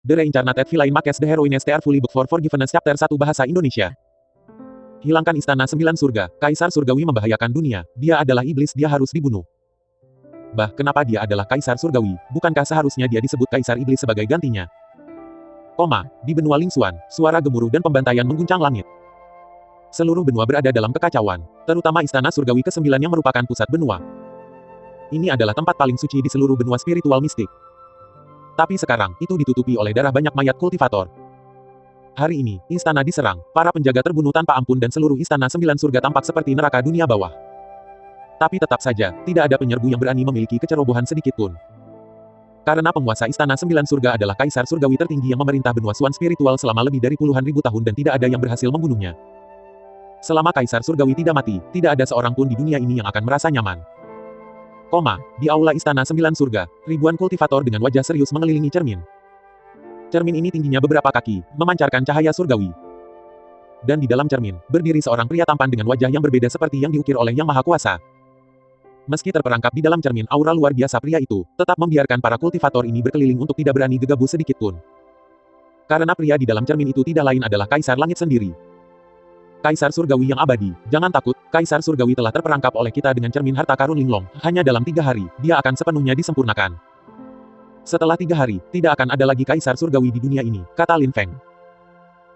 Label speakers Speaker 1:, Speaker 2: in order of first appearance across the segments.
Speaker 1: The Reincarnated Villain Makes the Heroines Are Fully Booked for Forgiveness Chapter 1 Bahasa Indonesia. Hilangkan Istana 9 Surga, Kaisar Surgawi membahayakan dunia, dia adalah iblis, dia harus dibunuh. Bah, kenapa dia adalah Kaisar Surgawi, bukankah seharusnya dia disebut Kaisar Iblis sebagai gantinya? Di benua Lingxuan, suara gemuruh dan pembantaian mengguncang langit. Seluruh benua berada dalam kekacauan, terutama Istana Surgawi ke-9 yang merupakan pusat benua. Ini adalah tempat paling suci di seluruh benua spiritual mistik. Tapi sekarang, itu ditutupi oleh darah banyak mayat kultivator. Hari ini, istana diserang, para penjaga terbunuh tanpa ampun dan seluruh Istana 9 Surga tampak seperti neraka dunia bawah. Tapi tetap saja, tidak ada penyerbu yang berani memiliki kecerobohan sedikitpun. Karena penguasa Istana 9 Surga adalah Kaisar Surgawi tertinggi yang memerintah benua Suan spiritual selama lebih dari puluhan ribu tahun dan tidak ada yang berhasil membunuhnya. Selama Kaisar Surgawi tidak mati, tidak ada seorang pun di dunia ini yang akan merasa nyaman. Di aula Istana 9 Surga, ribuan kultivator dengan wajah serius mengelilingi cermin. Cermin ini tingginya beberapa kaki, memancarkan cahaya surgawi. Dan di dalam cermin, berdiri seorang pria tampan dengan wajah yang berbeda seperti yang diukir oleh Yang Maha Kuasa. Meski terperangkap di dalam cermin aura luar biasa pria itu, tetap membiarkan para kultivator ini berkeliling untuk tidak berani gegabah sedikitpun. Karena pria di dalam cermin itu tidak lain adalah Kaisar Langit sendiri. Kaisar Surgawi yang abadi, jangan takut, Kaisar Surgawi telah terperangkap oleh kita dengan cermin harta karun Linglong, hanya dalam 3 hari, dia akan sepenuhnya disempurnakan. Setelah 3 hari, tidak akan ada lagi Kaisar Surgawi di dunia ini, kata Lin Feng.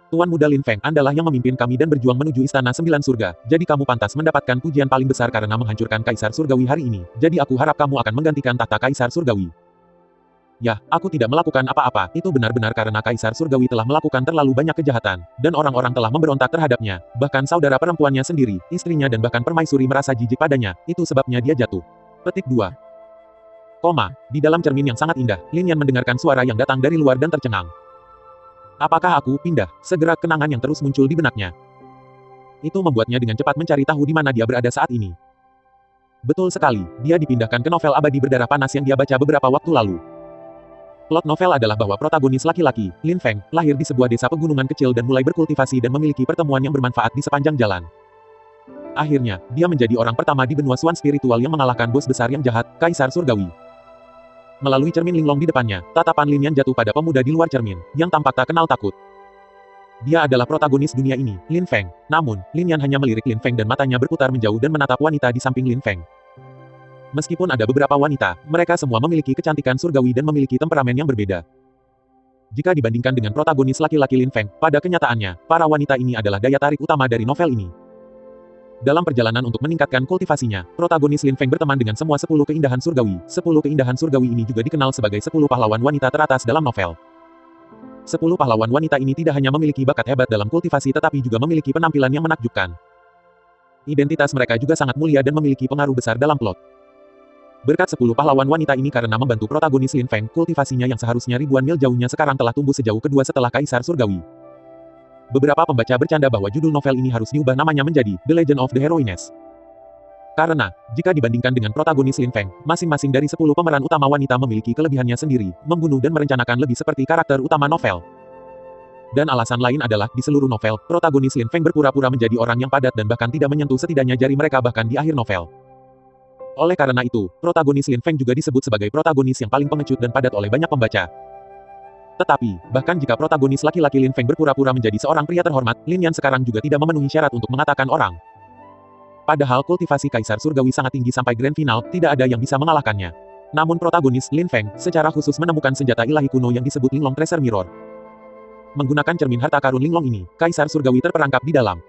Speaker 1: Tuan muda Lin Feng Andalah yang memimpin kami dan berjuang menuju Istana 9 Surga, jadi kamu pantas mendapatkan pujian paling besar karena menghancurkan Kaisar Surgawi hari ini, jadi aku harap kamu akan menggantikan tahta Kaisar Surgawi. Ya, aku tidak melakukan apa-apa, itu benar-benar karena Kaisar Surgawi telah melakukan terlalu banyak kejahatan, dan orang-orang telah memberontak terhadapnya, bahkan saudara perempuannya sendiri, istrinya dan bahkan permaisuri merasa jijik padanya, itu sebabnya dia jatuh. Petik 2. Di dalam cermin yang sangat indah, Lin Yan mendengarkan suara yang datang dari luar dan tercengang. Apakah aku pindah? Segera kenangan yang terus muncul di benaknya. Itu membuatnya dengan cepat mencari tahu di mana dia berada saat ini. Betul sekali, dia dipindahkan ke novel abadi berdarah panas yang dia baca beberapa waktu lalu. Plot novel adalah bahwa protagonis laki-laki, Lin Feng, lahir di sebuah desa pegunungan kecil dan mulai berkultivasi dan memiliki pertemuan yang bermanfaat di sepanjang jalan. Akhirnya, dia menjadi orang pertama di benua Suan spiritual yang mengalahkan bos besar yang jahat, Kaisar Surgawi. Melalui cermin Linglong di depannya, tatapan Lin Yan jatuh pada pemuda di luar cermin, yang tampak tak kenal takut. Dia adalah protagonis dunia ini, Lin Feng. Namun, Lin Yan hanya melirik Lin Feng dan matanya berputar menjauh dan menatap wanita di samping Lin Feng. Meskipun ada beberapa wanita, mereka semua memiliki kecantikan surgawi dan memiliki temperamen yang berbeda. Jika dibandingkan dengan protagonis laki-laki Lin Feng, pada kenyataannya, para wanita ini adalah daya tarik utama dari novel ini. Dalam perjalanan untuk meningkatkan kultivasinya, protagonis Lin Feng berteman dengan semua 10 keindahan surgawi. 10 keindahan surgawi ini juga dikenal sebagai 10 pahlawan wanita teratas dalam novel. 10 pahlawan wanita ini tidak hanya memiliki bakat hebat dalam kultivasi tetapi juga memiliki penampilan yang menakjubkan. Identitas mereka juga sangat mulia dan memiliki pengaruh besar dalam plot. Berkat 10 pahlawan wanita ini karena membantu protagonis Lin Feng, kultivasinya yang seharusnya ribuan mil jauhnya sekarang telah tumbuh sejauh kedua setelah Kaisar Surgawi. Beberapa pembaca bercanda bahwa judul novel ini harus diubah namanya menjadi The Legend of the Heroines. Karena, jika dibandingkan dengan protagonis Lin Feng, masing-masing dari 10 pemeran utama wanita memiliki kelebihannya sendiri, membunuh dan merencanakan lebih seperti karakter utama novel. Dan alasan lain adalah, di seluruh novel, protagonis Lin Feng berpura-pura menjadi orang yang padat dan bahkan tidak menyentuh setidaknya jari mereka bahkan di akhir novel. Oleh karena itu, protagonis Lin Feng juga disebut sebagai protagonis yang paling pengecut dan padat oleh banyak pembaca. Tetapi, bahkan jika protagonis laki-laki Lin Feng berpura-pura menjadi seorang pria terhormat, Lin Yan sekarang juga tidak memenuhi syarat untuk mengatakan orang. Padahal kultivasi Kaisar Surgawi sangat tinggi sampai grand final, tidak ada yang bisa mengalahkannya. Namun protagonis, Lin Feng, secara khusus menemukan senjata ilahi kuno yang disebut Linglong Treasure Mirror. Menggunakan cermin harta karun Linglong ini, Kaisar Surgawi terperangkap di dalam.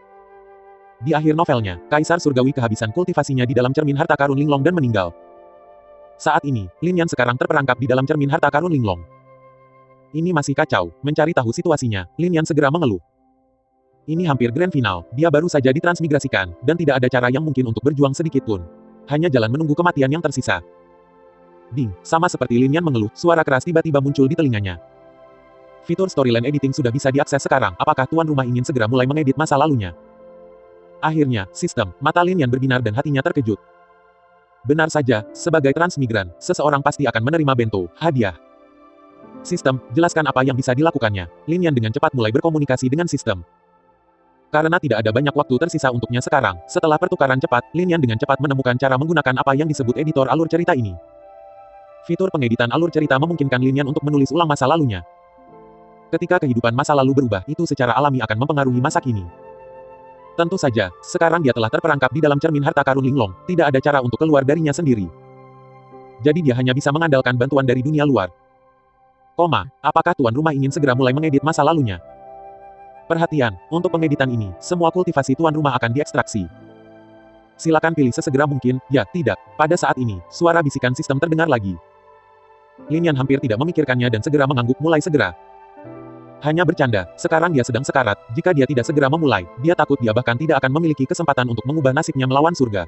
Speaker 1: Di akhir novelnya, Kaisar Surgawi kehabisan kultivasinya di dalam cermin harta karun Linglong dan meninggal. Saat ini, Lin Yan sekarang terperangkap di dalam cermin harta karun Linglong. Ini masih kacau, mencari tahu situasinya, Lin Yan segera mengeluh. Ini hampir grand final, dia baru saja ditransmigrasikan, dan tidak ada cara yang mungkin untuk berjuang sedikit pun. Hanya jalan menunggu kematian yang tersisa. Ding, sama seperti Lin Yan mengeluh, suara keras tiba-tiba muncul di telinganya. Fitur storyline editing sudah bisa diakses sekarang, apakah tuan rumah ingin segera mulai mengedit masa lalunya? Akhirnya, sistem, mata Lin Yan berbinar dan hatinya terkejut. Benar saja, sebagai transmigran, seseorang pasti akan menerima bento, hadiah. Sistem, jelaskan apa yang bisa dilakukannya. Lin Yan dengan cepat mulai berkomunikasi dengan sistem. Karena tidak ada banyak waktu tersisa untuknya sekarang, setelah pertukaran cepat, Lin Yan dengan cepat menemukan cara menggunakan apa yang disebut editor alur cerita ini. Fitur pengeditan alur cerita memungkinkan Lin Yan untuk menulis ulang masa lalunya. Ketika kehidupan masa lalu berubah, itu secara alami akan mempengaruhi masa kini. Tentu saja, sekarang dia telah terperangkap di dalam cermin harta karun Linglong, tidak ada cara untuk keluar darinya sendiri. Jadi dia hanya bisa mengandalkan bantuan dari dunia luar. Apakah tuan rumah ingin segera mulai mengedit masa lalunya? Perhatian, untuk pengeditan ini, semua kultivasi tuan rumah akan diekstraksi. Silakan pilih sesegera mungkin, ya, tidak. Pada saat ini, suara bisikan sistem terdengar lagi. Lin Yan hampir tidak memikirkannya dan segera mengangguk mulai segera. Hanya bercanda, sekarang dia sedang sekarat, jika dia tidak segera memulai, dia takut dia bahkan tidak akan memiliki kesempatan untuk mengubah nasibnya melawan surga.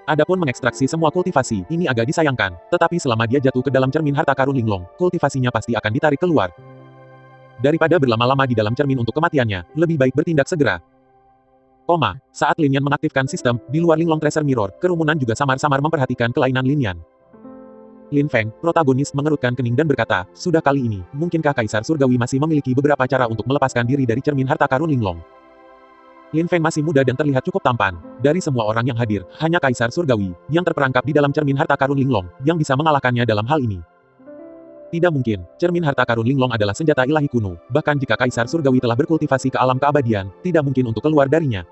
Speaker 1: Adapun mengekstraksi semua kultivasi, ini agak disayangkan, tetapi selama dia jatuh ke dalam cermin harta karun Linglong, kultivasinya pasti akan ditarik keluar. Daripada berlama-lama di dalam cermin untuk kematiannya, lebih baik bertindak segera. Saat Lin Yan mengaktifkan sistem, di luar Linglong Treasure Mirror, kerumunan juga samar-samar memperhatikan kelainan Lin Yan. Lin Feng, protagonis mengerutkan kening dan berkata, sudah kali ini, mungkinkah Kaisar Surgawi masih memiliki beberapa cara untuk melepaskan diri dari cermin harta karun Linglong? Lin Feng masih muda dan terlihat cukup tampan. Dari semua orang yang hadir, hanya Kaisar Surgawi, yang terperangkap di dalam cermin harta karun Linglong, yang bisa mengalahkannya dalam hal ini. Tidak mungkin, cermin harta karun Linglong adalah senjata ilahi kuno, bahkan jika Kaisar Surgawi telah berkultivasi ke alam keabadian, tidak mungkin untuk keluar darinya.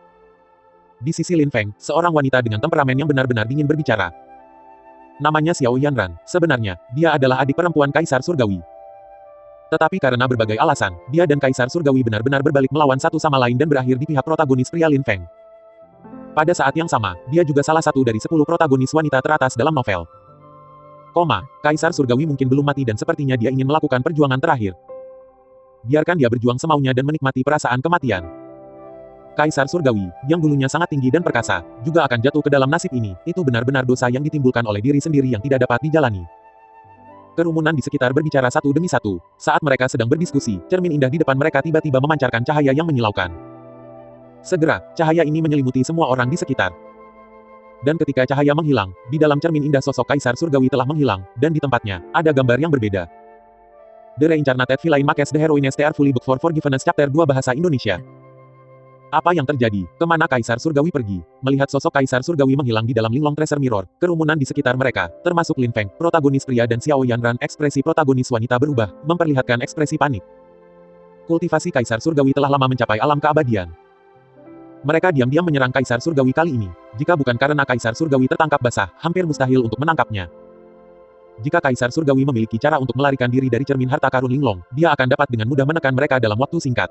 Speaker 1: Di sisi Lin Feng, seorang wanita dengan temperamen yang benar-benar dingin berbicara. Namanya Xiao Yanran, sebenarnya, dia adalah adik perempuan Kaisar Surgawi. Tetapi karena berbagai alasan, dia dan Kaisar Surgawi benar-benar berbalik melawan satu sama lain dan berakhir di pihak protagonis pria Lin Feng. Pada saat yang sama, dia juga salah satu dari 10 protagonis wanita teratas dalam novel. Kaisar Surgawi mungkin belum mati dan sepertinya dia ingin melakukan perjuangan terakhir. Biarkan dia berjuang semaunya dan menikmati perasaan kematian. Kaisar Surgawi, yang dulunya sangat tinggi dan perkasa, juga akan jatuh ke dalam nasib ini, itu benar-benar dosa yang ditimbulkan oleh diri sendiri yang tidak dapat dijalani. Kerumunan di sekitar berbicara satu demi satu. Saat mereka sedang berdiskusi, cermin indah di depan mereka tiba-tiba memancarkan cahaya yang menyilaukan. Segera, cahaya ini menyelimuti semua orang di sekitar. Dan ketika cahaya menghilang, di dalam cermin indah sosok Kaisar Surgawi telah menghilang, dan di tempatnya, ada gambar yang berbeda. The Reincarnated Villain Makes the Heroines Tear Fully Book for Forgiveness Chapter 2 Bahasa Indonesia. Apa yang terjadi? Kemana Kaisar Surgawi pergi? Melihat sosok Kaisar Surgawi menghilang di dalam Linglong Treasure Mirror, kerumunan di sekitar mereka, termasuk Lin Feng, protagonis pria dan Xiao Yanran, ekspresi protagonis wanita berubah, memperlihatkan ekspresi panik. Kultivasi Kaisar Surgawi telah lama mencapai alam keabadian. Mereka diam-diam menyerang Kaisar Surgawi kali ini. Jika bukan karena Kaisar Surgawi tertangkap basah, hampir mustahil untuk menangkapnya. Jika Kaisar Surgawi memiliki cara untuk melarikan diri dari cermin harta karun Linglong, dia akan dapat dengan mudah menekan mereka dalam waktu singkat.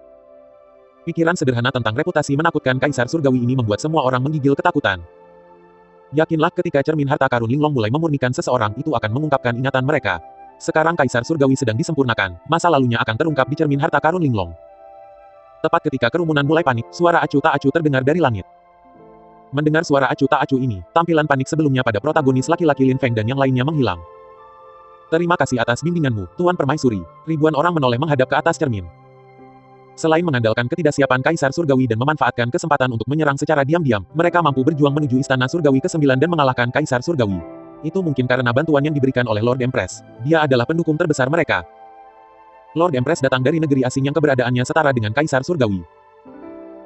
Speaker 1: Pikiran sederhana tentang reputasi menakutkan Kaisar Surgawi ini membuat semua orang menggigil ketakutan. Yakinlah ketika cermin harta karun Linglong mulai memurnikan seseorang itu akan mengungkapkan ingatan mereka. Sekarang Kaisar Surgawi sedang disempurnakan, masa lalunya akan terungkap di cermin harta karun Linglong. Tepat ketika kerumunan mulai panik, suara acuh tak acuh terdengar dari langit. Mendengar suara acuh tak acuh ini, tampilan panik sebelumnya pada protagonis laki-laki Lin Feng dan yang lainnya menghilang. Terima kasih atas bimbinganmu, Tuan Permaisuri. Ribuan orang menoleh menghadap ke atas cermin. Selain mengandalkan ketidaksiapan Kaisar Surgawi dan memanfaatkan kesempatan untuk menyerang secara diam-diam, mereka mampu berjuang menuju Istana Surgawi ke-9 dan mengalahkan Kaisar Surgawi. Itu mungkin karena bantuan yang diberikan oleh Lord Empress. Dia adalah pendukung terbesar mereka. Lord Empress datang dari negeri asing yang keberadaannya setara dengan Kaisar Surgawi.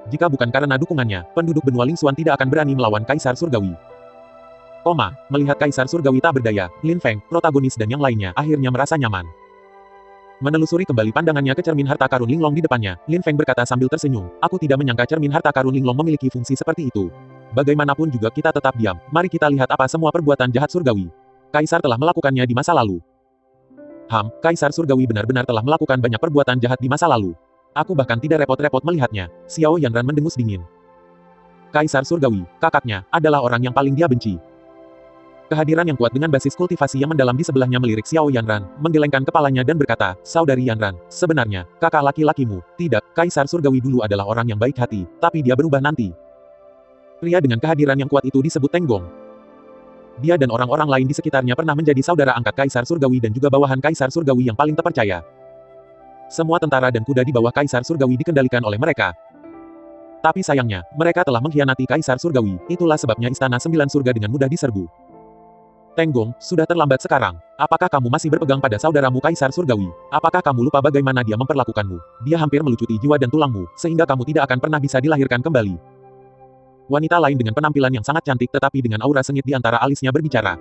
Speaker 1: Jika bukan karena dukungannya, penduduk benua Lingxuan tidak akan berani melawan Kaisar Surgawi. Melihat Kaisar Surgawi tak berdaya, Lin Feng, protagonis dan yang lainnya akhirnya merasa nyaman. Menelusuri kembali pandangannya ke cermin harta karun Linglong di depannya, Lin Feng berkata sambil tersenyum, aku tidak menyangka cermin harta karun Linglong memiliki fungsi seperti itu. Bagaimanapun juga kita tetap diam, mari kita lihat apa semua perbuatan jahat Surgawi. Kaisar telah melakukannya di masa lalu. Kaisar Surgawi benar-benar telah melakukan banyak perbuatan jahat di masa lalu. Aku bahkan tidak repot-repot melihatnya. Xiao Yanran mendengus dingin. Kaisar Surgawi, kakaknya, adalah orang yang paling dia benci. Kehadiran yang kuat dengan basis kultivasi yang mendalam di sebelahnya melirik Xiao Yanran, menggelengkan kepalanya dan berkata, Saudari Yanran, sebenarnya, kakak laki-lakimu, tidak, Kaisar Surgawi dulu adalah orang yang baik hati, tapi dia berubah nanti. Pria dengan kehadiran yang kuat itu disebut Teng Gong. Dia dan orang-orang lain di sekitarnya pernah menjadi saudara angkat Kaisar Surgawi dan juga bawahan Kaisar Surgawi yang paling terpercaya. Semua tentara dan kuda di bawah Kaisar Surgawi dikendalikan oleh mereka. Tapi sayangnya, mereka telah mengkhianati Kaisar Surgawi, itulah sebabnya Istana 9 Surga dengan mudah diserbu. Teng Gong, sudah terlambat sekarang. Apakah kamu masih berpegang pada saudaramu Kaisar Surgawi? Apakah kamu lupa bagaimana dia memperlakukanmu? Dia hampir melucuti jiwa dan tulangmu, sehingga kamu tidak akan pernah bisa dilahirkan kembali. Wanita lain dengan penampilan yang sangat cantik tetapi dengan aura sengit di antara alisnya berbicara.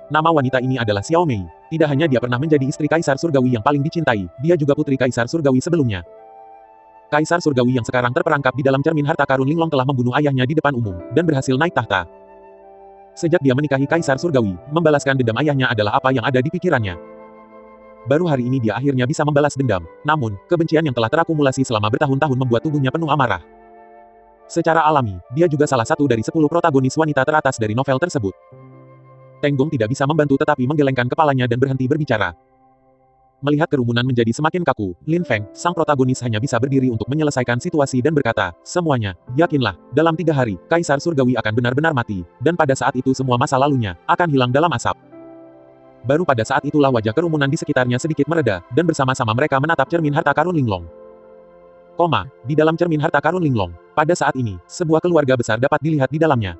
Speaker 1: Nama wanita ini adalah Xiao Mei. Tidak hanya dia pernah menjadi istri Kaisar Surgawi yang paling dicintai, dia juga putri Kaisar Surgawi sebelumnya. Kaisar Surgawi yang sekarang terperangkap di dalam cermin harta karun Linglong telah membunuh ayahnya di depan umum, dan berhasil naik tahta. Sejak dia menikahi Kaisar Surgawi, membalaskan dendam ayahnya adalah apa yang ada di pikirannya. Baru hari ini dia akhirnya bisa membalas dendam, namun, kebencian yang telah terakumulasi selama bertahun-tahun membuat tubuhnya penuh amarah. Secara alami, dia juga salah satu dari 10 protagonis wanita teratas dari novel tersebut. Teng Gong tidak bisa membantu tetapi menggelengkan kepalanya dan berhenti berbicara. Melihat kerumunan menjadi semakin kaku, Lin Feng, sang protagonis hanya bisa berdiri untuk menyelesaikan situasi dan berkata, semuanya, yakinlah, dalam 3 hari, Kaisar Surgawi akan benar-benar mati, dan pada saat itu semua masa lalunya, akan hilang dalam asap. Baru pada saat itulah wajah kerumunan di sekitarnya sedikit mereda, dan bersama-sama mereka menatap cermin harta karun Linglong. Di dalam cermin harta karun Linglong, pada saat ini, sebuah keluarga besar dapat dilihat di dalamnya.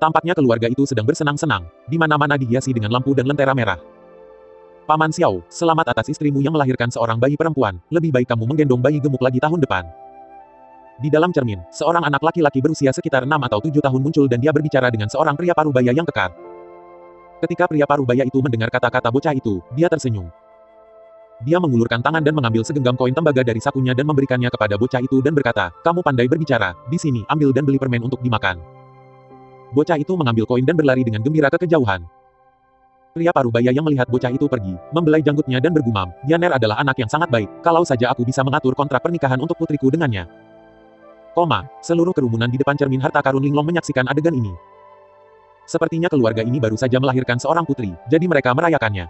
Speaker 1: Tampaknya keluarga itu sedang bersenang-senang, di mana-mana dihiasi dengan lampu dan lentera merah. Paman Xiao, selamat atas istrimu yang melahirkan seorang bayi perempuan, lebih baik kamu menggendong bayi gemuk lagi tahun depan. Di dalam cermin, seorang anak laki-laki berusia sekitar 6 atau 7 tahun muncul dan dia berbicara dengan seorang pria parubaya yang kekar. Ketika pria parubaya itu mendengar kata-kata bocah itu, dia tersenyum. Dia mengulurkan tangan dan mengambil segenggam koin tembaga dari sakunya dan memberikannya kepada bocah itu dan berkata, kamu pandai berbicara, di sini, ambil dan beli permen untuk dimakan. Bocah itu mengambil koin dan berlari dengan gembira ke kejauhan. Pria parubaya yang melihat bocah itu pergi, membelai janggutnya dan bergumam, Yaner adalah anak yang sangat baik, kalau saja aku bisa mengatur kontrak pernikahan untuk putriku dengannya. Seluruh kerumunan di depan cermin harta karun Linglong menyaksikan adegan ini. Sepertinya keluarga ini baru saja melahirkan seorang putri, jadi mereka merayakannya.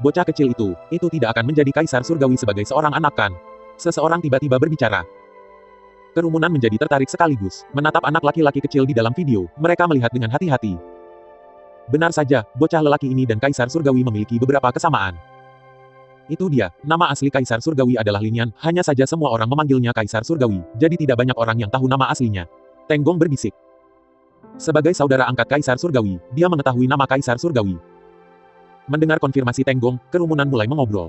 Speaker 1: Bocah kecil itu tidak akan menjadi Kaisar Surgawi sebagai seorang anak kan? Seseorang tiba-tiba berbicara. Kerumunan menjadi tertarik sekaligus, menatap anak laki-laki kecil di dalam video, mereka melihat dengan hati-hati. Benar saja, bocah lelaki ini dan Kaisar Surgawi memiliki beberapa kesamaan. Itu dia, nama asli Kaisar Surgawi adalah Lin Yan, hanya saja semua orang memanggilnya Kaisar Surgawi, jadi tidak banyak orang yang tahu nama aslinya. Teng Gong berbisik. Sebagai saudara angkat Kaisar Surgawi, dia mengetahui nama Kaisar Surgawi. Mendengar konfirmasi Teng Gong, kerumunan mulai mengobrol.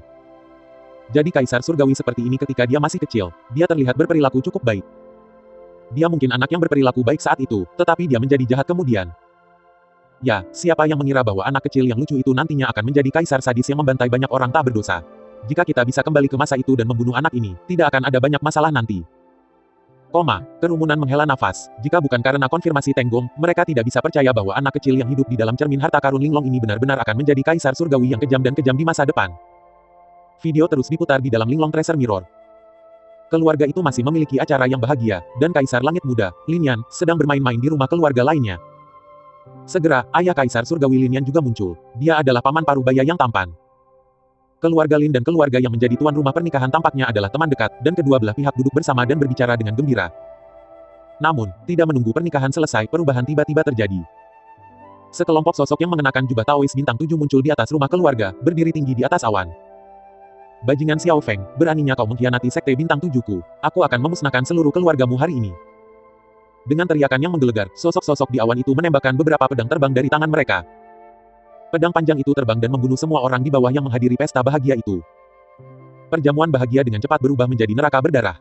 Speaker 1: Jadi Kaisar Surgawi seperti ini ketika dia masih kecil, dia terlihat berperilaku cukup baik. Dia mungkin anak yang berperilaku baik saat itu, tetapi dia menjadi jahat kemudian. Ya, siapa yang mengira bahwa anak kecil yang lucu itu nantinya akan menjadi kaisar sadis yang membantai banyak orang tak berdosa. Jika kita bisa kembali ke masa itu dan membunuh anak ini, tidak akan ada banyak masalah nanti. Kerumunan menghela nafas. Jika bukan karena konfirmasi Teng Gong, mereka tidak bisa percaya bahwa anak kecil yang hidup di dalam cermin harta karun Linglong ini benar-benar akan menjadi kaisar surgawi yang kejam dan kejam di masa depan. Video terus diputar di dalam Linglong Treasure Mirror. Keluarga itu masih memiliki acara yang bahagia, dan Kaisar Langit Muda, Lin Yan, sedang bermain-main di rumah keluarga lainnya. Segera, ayah Kaisar Surgawi Lin Yan juga muncul. Dia adalah paman parubaya yang tampan. Keluarga Lin dan keluarga yang menjadi tuan rumah pernikahan tampaknya adalah teman dekat, dan kedua belah pihak duduk bersama dan berbicara dengan gembira. Namun, tidak menunggu pernikahan selesai, perubahan tiba-tiba terjadi. Sekelompok sosok yang mengenakan jubah Taois bintang 7 muncul di atas rumah keluarga, berdiri tinggi di atas awan. Bajingan Xiao Feng, beraninya kau mengkhianati sekte bintang 7-ku. Aku akan memusnahkan seluruh keluargamu hari ini. Dengan teriakan yang menggelegar, sosok-sosok di awan itu menembakkan beberapa pedang terbang dari tangan mereka. Pedang panjang itu terbang dan membunuh semua orang di bawah yang menghadiri pesta bahagia itu. Perjamuan bahagia dengan cepat berubah menjadi neraka berdarah.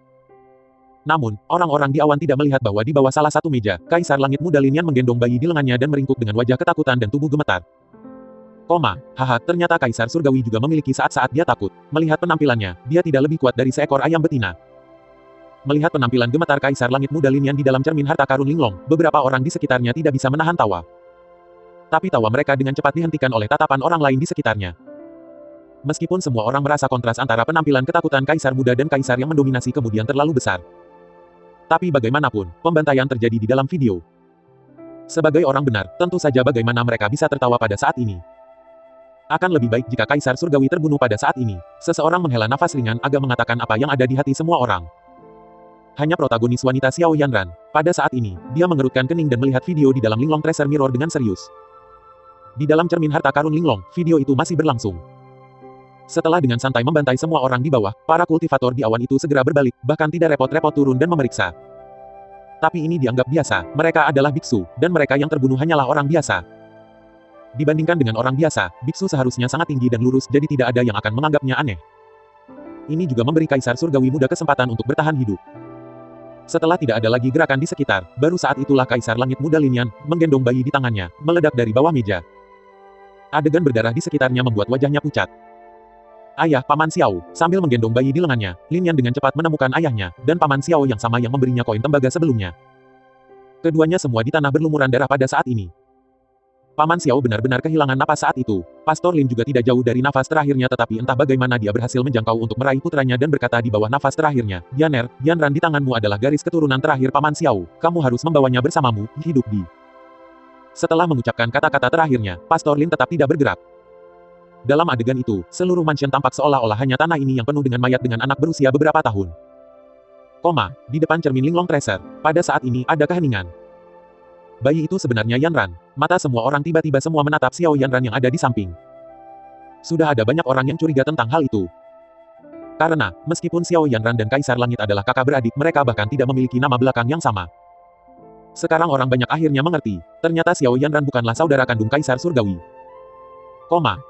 Speaker 1: Namun, orang-orang di awan tidak melihat bahwa di bawah salah satu meja, Kaisar Langit Muda Lin Yan menggendong bayi di lengannya dan meringkuk dengan wajah ketakutan dan tubuh gemetar. Ternyata Kaisar Surgawi juga memiliki saat-saat dia takut. Melihat penampilannya, dia tidak lebih kuat dari seekor ayam betina. Melihat penampilan gemetar Kaisar Langit Muda Lin Yan di dalam cermin harta karun Linglong, beberapa orang di sekitarnya tidak bisa menahan tawa. Tapi tawa mereka dengan cepat dihentikan oleh tatapan orang lain di sekitarnya. Meskipun semua orang merasa kontras antara penampilan ketakutan Kaisar Muda dan Kaisar yang mendominasi kemudian terlalu besar. Tapi bagaimanapun, pembantaian terjadi di dalam video. Sebagai orang benar, tentu saja bagaimana mereka bisa tertawa pada saat ini. Akan lebih baik jika Kaisar Surgawi terbunuh pada saat ini. Seseorang menghela nafas ringan agak mengatakan apa yang ada di hati semua orang. Hanya protagonis wanita Xiao Yanran. Pada saat ini, dia mengerutkan kening dan melihat video di dalam Linglong Treasure Mirror dengan serius. Di dalam cermin harta karun Linglong, video itu masih berlangsung. Setelah dengan santai membantai semua orang di bawah, para kultivator di awan itu segera berbalik, bahkan tidak repot-repot turun dan memeriksa. Tapi ini dianggap biasa, mereka adalah biksu, dan mereka yang terbunuh hanyalah orang biasa. Dibandingkan dengan orang biasa, biksu seharusnya sangat tinggi dan lurus jadi tidak ada yang akan menganggapnya aneh. Ini juga memberi Kaisar Surgawi Muda kesempatan untuk bertahan hidup. Setelah tidak ada lagi gerakan di sekitar, baru saat itulah Kaisar Langit Muda Lin Yan, menggendong bayi di tangannya, meledak dari bawah meja. Adegan berdarah di sekitarnya membuat wajahnya pucat. Ayah, Paman Xiao, sambil menggendong bayi di lengannya, Lin Yan dengan cepat menemukan ayahnya, dan Paman Xiao yang sama yang memberinya koin tembaga sebelumnya. Keduanya semua di tanah berlumuran darah pada saat ini. Paman Xiao benar-benar kehilangan napas saat itu. Pastor Lin juga tidak jauh dari nafas terakhirnya tetapi entah bagaimana dia berhasil menjangkau untuk meraih putranya dan berkata di bawah nafas terakhirnya, Yaner, Yanran di tanganmu adalah garis keturunan terakhir Paman Xiao, kamu harus membawanya bersamamu, hidup di. Setelah mengucapkan kata-kata terakhirnya, Pastor Lin tetap tidak bergerak. Dalam adegan itu, seluruh mansion tampak seolah-olah hanya tanah ini yang penuh dengan mayat dengan anak berusia beberapa tahun. Di depan cermin Linglong Tracer, pada saat ini ada keheningan. Bayi itu sebenarnya Yanran. Mata semua orang tiba-tiba semua menatap Xiao Yanran yang ada di samping. Sudah ada banyak orang yang curiga tentang hal itu. Karena, meskipun Xiao Yanran dan Kaisar Langit adalah kakak beradik, mereka bahkan tidak memiliki nama belakang yang sama. Sekarang orang banyak akhirnya mengerti, ternyata Xiao Yanran bukanlah saudara kandung Kaisar Surgawi.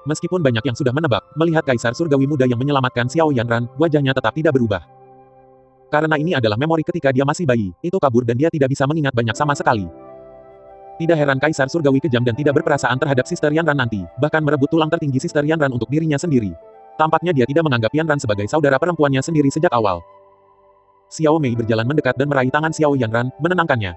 Speaker 1: Meskipun banyak yang sudah menebak, melihat Kaisar Surgawi muda yang menyelamatkan Xiao Yanran, wajahnya tetap tidak berubah. Karena ini adalah memori ketika dia masih bayi, itu kabur dan dia tidak bisa mengingat banyak sama sekali. Tidak heran Kaisar Surgawi kejam dan tidak berperasaan terhadap Sister Yanran nanti, bahkan merebut tulang tertinggi Sister Yanran untuk dirinya sendiri. Tampaknya dia tidak menganggap Yanran sebagai saudara perempuannya sendiri sejak awal. Xiao Mei berjalan mendekat dan meraih tangan Xiao Yanran, menenangkannya.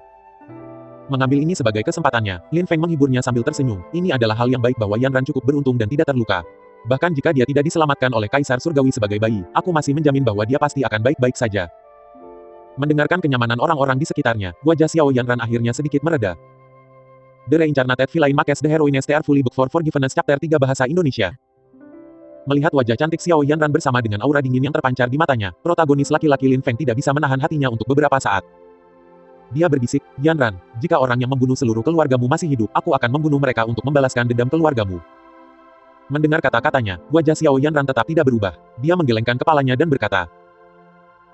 Speaker 1: Mengambil ini sebagai kesempatannya, Lin Feng menghiburnya sambil tersenyum. Ini adalah hal yang baik bahwa Yanran cukup beruntung dan tidak terluka. Bahkan jika dia tidak diselamatkan oleh Kaisar Surgawi sebagai bayi, aku masih menjamin bahwa dia pasti akan baik-baik saja. Mendengarkan kenyamanan orang-orang di sekitarnya, wajah Xiao Yanran akhirnya sedikit mereda. The Reincarnated Villain Makes the Heroines Tear Fully Book for Forgiveness Chapter 3 Bahasa Indonesia. Melihat wajah cantik Xiao Yanran bersama dengan aura dingin yang terpancar di matanya, protagonis laki-laki Lin Feng tidak bisa menahan hatinya untuk beberapa saat. Dia berbisik, Yanran, jika orang yang membunuh seluruh keluargamu masih hidup, aku akan membunuh mereka untuk membalaskan dendam keluargamu. Mendengar kata-katanya, wajah Xiao Yanran tetap tidak berubah. Dia menggelengkan kepalanya dan berkata,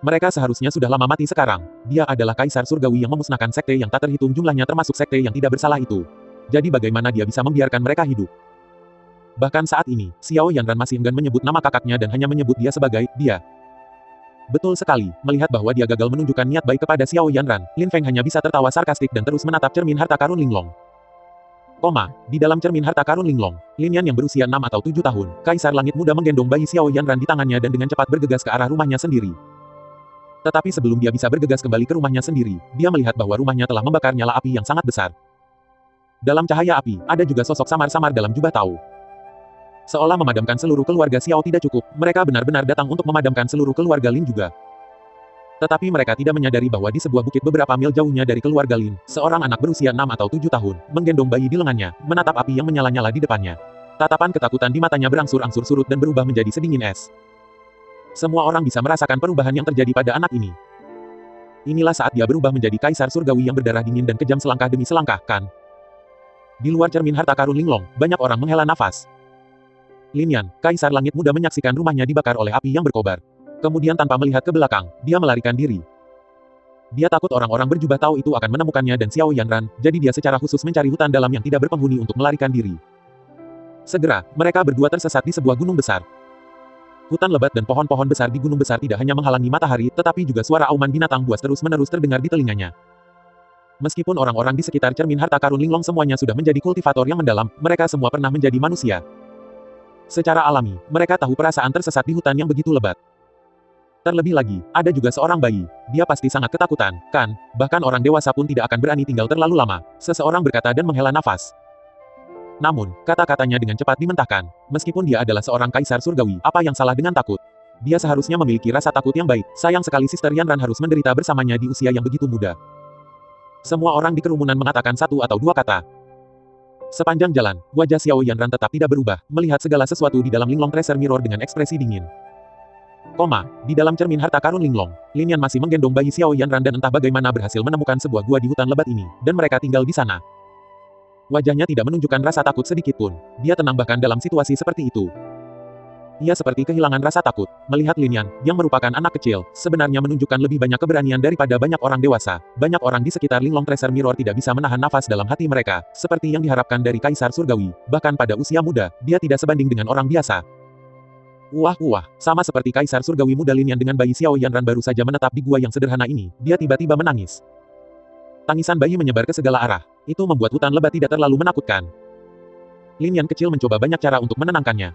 Speaker 1: mereka seharusnya sudah lama mati sekarang. Dia adalah Kaisar Surgawi yang memusnahkan sekte yang tak terhitung jumlahnya termasuk sekte yang tidak bersalah itu. Jadi bagaimana dia bisa membiarkan mereka hidup? Bahkan saat ini, Xiao Yanran masih enggan menyebut nama kakaknya dan hanya menyebut dia sebagai, dia. Betul sekali, melihat bahwa dia gagal menunjukkan niat baik kepada Xiao Yanran, Lin Feng hanya bisa tertawa sarkastik dan terus menatap cermin harta karun Linglong. Di dalam cermin harta karun Linglong, Lin Yan yang berusia 6 atau 7 tahun, Kaisar Langit Muda menggendong bayi Xiao Yanran di tangannya dan dengan cepat bergegas ke arah rumahnya sendiri. Tetapi sebelum dia bisa bergegas kembali ke rumahnya sendiri, dia melihat bahwa rumahnya telah membakar nyala api yang sangat besar. Dalam cahaya api, ada juga sosok samar-samar dalam jubah Tao. Seolah memadamkan seluruh keluarga Xiao tidak cukup, mereka benar-benar datang untuk memadamkan seluruh keluarga Lin juga. Tetapi mereka tidak menyadari bahwa di sebuah bukit beberapa mil jauhnya dari keluarga Lin, seorang anak berusia 6 atau 7 tahun, menggendong bayi di lengannya, menatap api yang menyala-nyala di depannya. Tatapan ketakutan di matanya berangsur-angsur surut dan berubah menjadi sedingin es. Semua orang bisa merasakan perubahan yang terjadi pada anak ini. Inilah saat dia berubah menjadi Kaisar Surgawi yang berdarah dingin dan kejam selangkah demi selangkah, kan? Di luar cermin harta karun Linglong, banyak orang menghela nafas. Lin Yan, Kaisar Langit Muda menyaksikan rumahnya dibakar oleh api yang berkobar. Kemudian tanpa melihat ke belakang, dia melarikan diri. Dia takut orang-orang berjubah Tao itu akan menemukannya dan Xiao Yanran, jadi dia secara khusus mencari hutan dalam yang tidak berpenghuni untuk melarikan diri. Segera, mereka berdua tersesat di sebuah gunung besar. Hutan lebat dan pohon-pohon besar di gunung besar tidak hanya menghalangi matahari, tetapi juga suara auman binatang buas terus-menerus terdengar di telinganya. Meskipun orang-orang di sekitar cermin harta karun Linglong semuanya sudah menjadi kultivator yang mendalam, mereka semua pernah menjadi manusia. Secara alami, mereka tahu perasaan tersesat di hutan yang begitu lebat. Terlebih lagi, ada juga seorang bayi. Dia pasti sangat ketakutan, kan? Bahkan orang dewasa pun tidak akan berani tinggal terlalu lama. Seseorang berkata dan menghela nafas. Namun, kata-katanya dengan cepat dimentahkan. Meskipun dia adalah seorang Kaisar Surgawi, apa yang salah dengan takut? Dia seharusnya memiliki rasa takut yang baik. Sayang sekali Sister Yanran harus menderita bersamanya di usia yang begitu muda. Semua orang di kerumunan mengatakan satu atau dua kata. Sepanjang jalan, wajah Xiao Yanran tetap tidak berubah, melihat segala sesuatu di dalam Linglong Treasure Mirror dengan ekspresi dingin. Di dalam cermin harta karun Linglong, Lin Yan masih menggendong bayi Xiao Yanran dan entah bagaimana berhasil menemukan sebuah gua di hutan lebat ini, dan mereka tinggal di sana. Wajahnya tidak menunjukkan rasa takut sedikit pun. Dia tenang bahkan dalam situasi seperti itu. Ia seperti kehilangan rasa takut. Melihat Lin Yan, yang merupakan anak kecil, sebenarnya menunjukkan lebih banyak keberanian daripada banyak orang dewasa. Banyak orang di sekitar Linglong Treasure Mirror tidak bisa menahan nafas dalam hati mereka, seperti yang diharapkan dari Kaisar Surgawi. Bahkan pada usia muda, dia tidak sebanding dengan orang biasa. Wah, sama seperti Kaisar Surgawi muda Lin Yan dengan bayi Xiao Yanran baru saja menetap di gua yang sederhana ini, dia tiba-tiba menangis. Tangisan bayi menyebar ke segala arah. Itu membuat hutan lebat tidak terlalu menakutkan. Lin Yan kecil mencoba banyak cara untuk menenangkannya.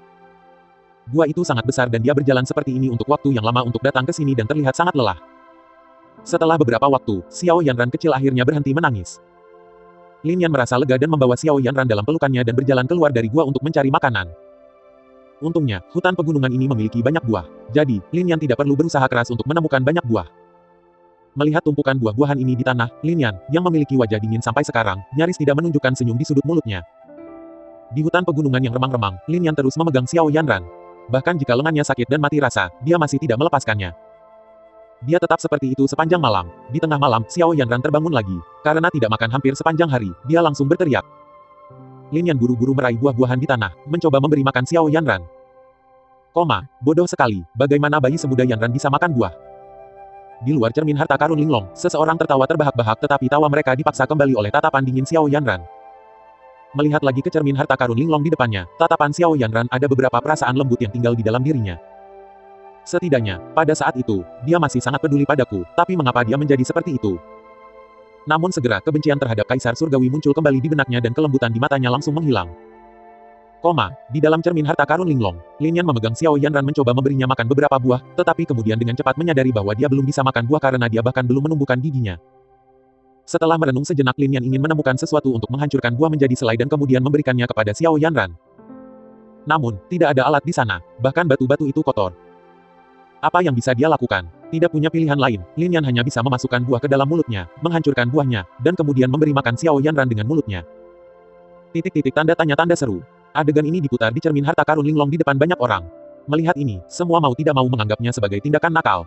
Speaker 1: Gua itu sangat besar dan dia berjalan seperti ini untuk waktu yang lama untuk datang ke sini dan terlihat sangat lelah. Setelah beberapa waktu, Xiao Yanran kecil akhirnya berhenti menangis. Lin Yan merasa lega dan membawa Xiao Yanran dalam pelukannya dan berjalan keluar dari gua untuk mencari makanan. Untungnya, hutan pegunungan ini memiliki banyak buah. Jadi, Lin Yan tidak perlu berusaha keras untuk menemukan banyak buah. Melihat tumpukan buah-buahan ini di tanah, Lin Yan, yang memiliki wajah dingin sampai sekarang, nyaris tidak menunjukkan senyum di sudut mulutnya. Di hutan pegunungan yang remang-remang, Lin Yan terus memegang Xiao Yanran. Bahkan jika lengannya sakit dan mati rasa, dia masih tidak melepaskannya. Dia tetap seperti itu sepanjang malam. Di tengah malam, Xiao Yanran terbangun lagi. Karena tidak makan hampir sepanjang hari, dia langsung berteriak. Lin Yan buru-buru meraih buah-buahan di tanah, mencoba memberi makan Xiao Yanran. Bodoh sekali, bagaimana bayi semuda Yanran bisa makan buah? Di luar cermin harta karun Linglong, seseorang tertawa terbahak-bahak tetapi tawa mereka dipaksa kembali oleh tatapan dingin Xiao Yanran. Melihat lagi ke cermin harta karun Linglong di depannya, tatapan Xiao Yanran ada beberapa perasaan lembut yang tinggal di dalam dirinya. Setidaknya, pada saat itu, dia masih sangat peduli padaku, tapi mengapa dia menjadi seperti itu? Namun segera kebencian terhadap Kaisar Surgawi muncul kembali di benaknya dan kelembutan di matanya langsung menghilang. Di dalam cermin harta karun Linglong, Lin Yan memegang Xiao Yanran mencoba memberinya makan beberapa buah, tetapi kemudian dengan cepat menyadari bahwa dia belum bisa makan buah karena dia bahkan belum menumbuhkan giginya. Setelah merenung sejenak, Lin Yan ingin menemukan sesuatu untuk menghancurkan buah menjadi selai dan kemudian memberikannya kepada Xiao Yanran. Namun, tidak ada alat di sana, bahkan batu-batu itu kotor. Apa yang bisa dia lakukan? Tidak punya pilihan lain, Lin Yan hanya bisa memasukkan buah ke dalam mulutnya, menghancurkan buahnya, dan kemudian memberi makan Xiao Yanran dengan mulutnya. Tanda tanda seru. Adegan ini diputar di cermin harta karun Linglong di depan banyak orang. Melihat ini, semua mau tidak mau menganggapnya sebagai tindakan nakal.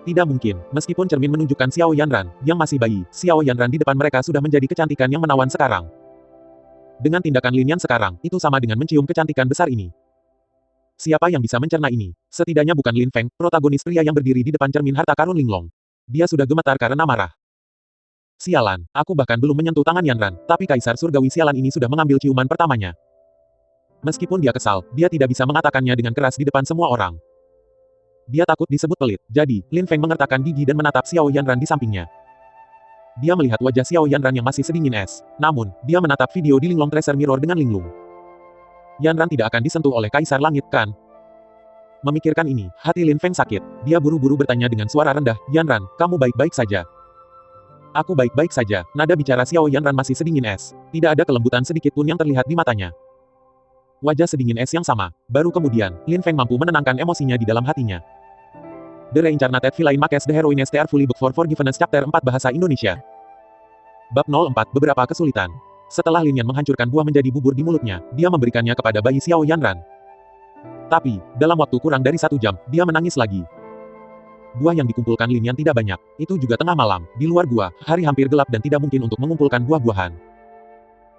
Speaker 1: Tidak mungkin, meskipun cermin menunjukkan Xiao Yanran, yang masih bayi, Xiao Yanran di depan mereka sudah menjadi kecantikan yang menawan sekarang. Dengan tindakan Lin Yan sekarang, itu sama dengan mencium kecantikan besar ini. Siapa yang bisa mencerna ini? Setidaknya bukan Lin Feng, protagonis pria yang berdiri di depan cermin harta karun Linglong. Dia sudah gemetar karena marah. Sialan, aku bahkan belum menyentuh tangan Yanran, tapi Kaisar Surgawi sialan ini sudah mengambil ciuman pertamanya. Meskipun dia kesal, dia tidak bisa mengatakannya dengan keras di depan semua orang. Dia takut disebut pelit, jadi, Lin Feng mengertakkan gigi dan menatap Xiao Yanran di sampingnya. Dia melihat wajah Xiao Yanran yang masih sedingin es. Namun, dia menatap video di Linglong Treasure Mirror dengan linglung. Yanran tidak akan disentuh oleh Kaisar Langit, kan? Memikirkan ini, hati Lin Feng sakit. Dia buru-buru bertanya dengan suara rendah, Yanran, kamu baik-baik saja? Aku baik-baik saja, nada bicara Xiao Yanran masih sedingin es. Tidak ada kelembutan sedikit pun yang terlihat di matanya. Wajah sedingin es yang sama. Baru kemudian, Lin Feng mampu menenangkan emosinya di dalam hatinya. The Reincarnated Villain Makes the Heroine Stay Fully Booked for Forgiveness Chapter 4 Bahasa Indonesia. Bab 04 Beberapa Kesulitan. Setelah Lin Yan menghancurkan buah menjadi bubur di mulutnya, dia memberikannya kepada bayi Xiao Yanran. Tapi, dalam waktu kurang dari 1 jam, dia menangis lagi. Buah yang dikumpulkan Lin Yan tidak banyak. Itu juga tengah malam. Di luar gua, hari hampir gelap dan tidak mungkin untuk mengumpulkan buah-buahan.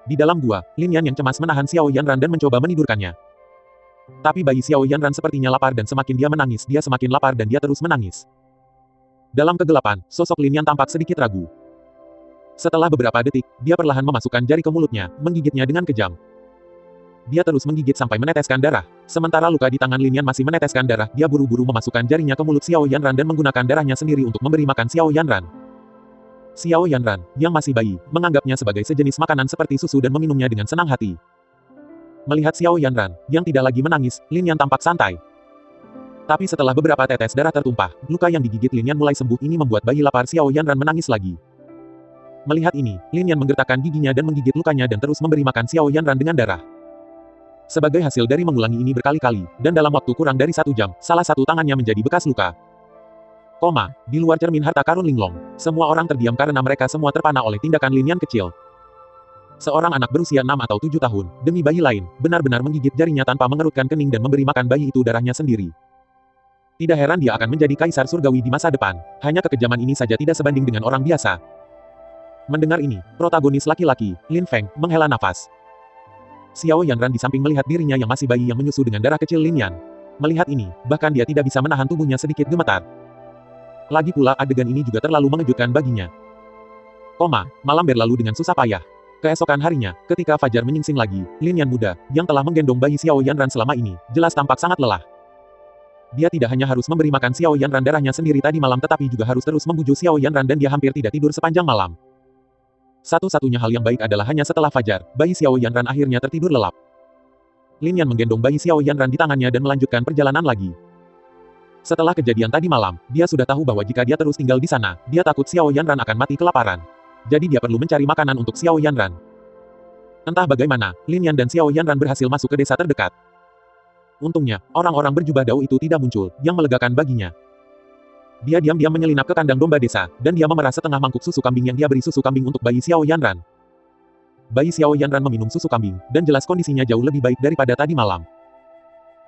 Speaker 1: Di dalam gua, Lin Yan yang cemas menahan Xiao Yanran dan mencoba menidurkannya. Tapi bayi Xiao Yanran sepertinya lapar dan semakin dia menangis, dia semakin lapar dan dia terus menangis. Dalam kegelapan, sosok Lin Yan tampak sedikit ragu. Setelah beberapa detik, dia perlahan memasukkan jari ke mulutnya, menggigitnya dengan kejam. Dia terus menggigit sampai meneteskan darah. Sementara luka di tangan Lin Yan masih meneteskan darah, dia buru-buru memasukkan jarinya ke mulut Xiao Yanran dan menggunakan darahnya sendiri untuk memberi makan Xiao Yanran. Xiao Yanran, yang masih bayi, menganggapnya sebagai sejenis makanan seperti susu dan meminumnya dengan senang hati. Melihat Xiao Yanran, yang tidak lagi menangis, Lin Yan tampak santai. Tapi setelah beberapa tetes darah tertumpah, luka yang digigit Lin Yan mulai sembuh. Ini membuat bayi lapar Xiao Yanran menangis lagi. Melihat ini, Lin Yan menggertakkan giginya dan menggigit lukanya dan terus memberi makan Xiao Yanran dengan darah. Sebagai hasil dari mengulangi ini berkali-kali, dan dalam waktu kurang dari 1 jam, salah satu tangannya menjadi bekas luka. Di luar cermin harta karun Linglong, semua orang terdiam karena mereka semua terpana oleh tindakan Lin Yan kecil. Seorang anak berusia 6 atau 7 tahun, demi bayi lain, benar-benar menggigit jarinya tanpa mengerutkan kening dan memberi makan bayi itu darahnya sendiri. Tidak heran dia akan menjadi kaisar surgawi di masa depan. Hanya kekejaman ini saja tidak sebanding dengan orang biasa. Mendengar ini, protagonis laki-laki, Lin Feng, menghela nafas. Xiao Yanran di samping melihat dirinya yang masih bayi yang menyusu dengan darah kecil Lin Yan. Melihat ini, bahkan dia tidak bisa menahan tubuhnya sedikit gemetar. Lagi pula adegan ini juga terlalu mengejutkan baginya. Malam berlalu dengan susah payah. Keesokan harinya, ketika fajar menyingsing lagi, Lin Yan muda, yang telah menggendong bayi Xiao Yanran selama ini, jelas tampak sangat lelah. Dia tidak hanya harus memberi makan Xiao Yanran darahnya sendiri tadi malam tetapi juga harus terus membujuk Xiao Yanran dan dia hampir tidak tidur sepanjang malam. Satu-satunya hal yang baik adalah hanya setelah fajar, bayi Xiao Yanran akhirnya tertidur lelap. Lin Yan menggendong bayi Xiao Yanran di tangannya dan melanjutkan perjalanan lagi. Setelah kejadian tadi malam, dia sudah tahu bahwa jika dia terus tinggal di sana, dia takut Xiao Yanran akan mati kelaparan. Jadi dia perlu mencari makanan untuk Xiao Yanran. Entah bagaimana, Lin Yan dan Xiao Yanran berhasil masuk ke desa terdekat. Untungnya, orang-orang berjubah dao itu tidak muncul, yang melegakan baginya. Dia diam-diam menyelinap ke kandang domba desa, dan dia memerah setengah mangkuk susu kambing yang dia beri susu kambing untuk bayi Xiao Yanran. Bayi Xiao Yanran meminum susu kambing, dan jelas kondisinya jauh lebih baik daripada tadi malam.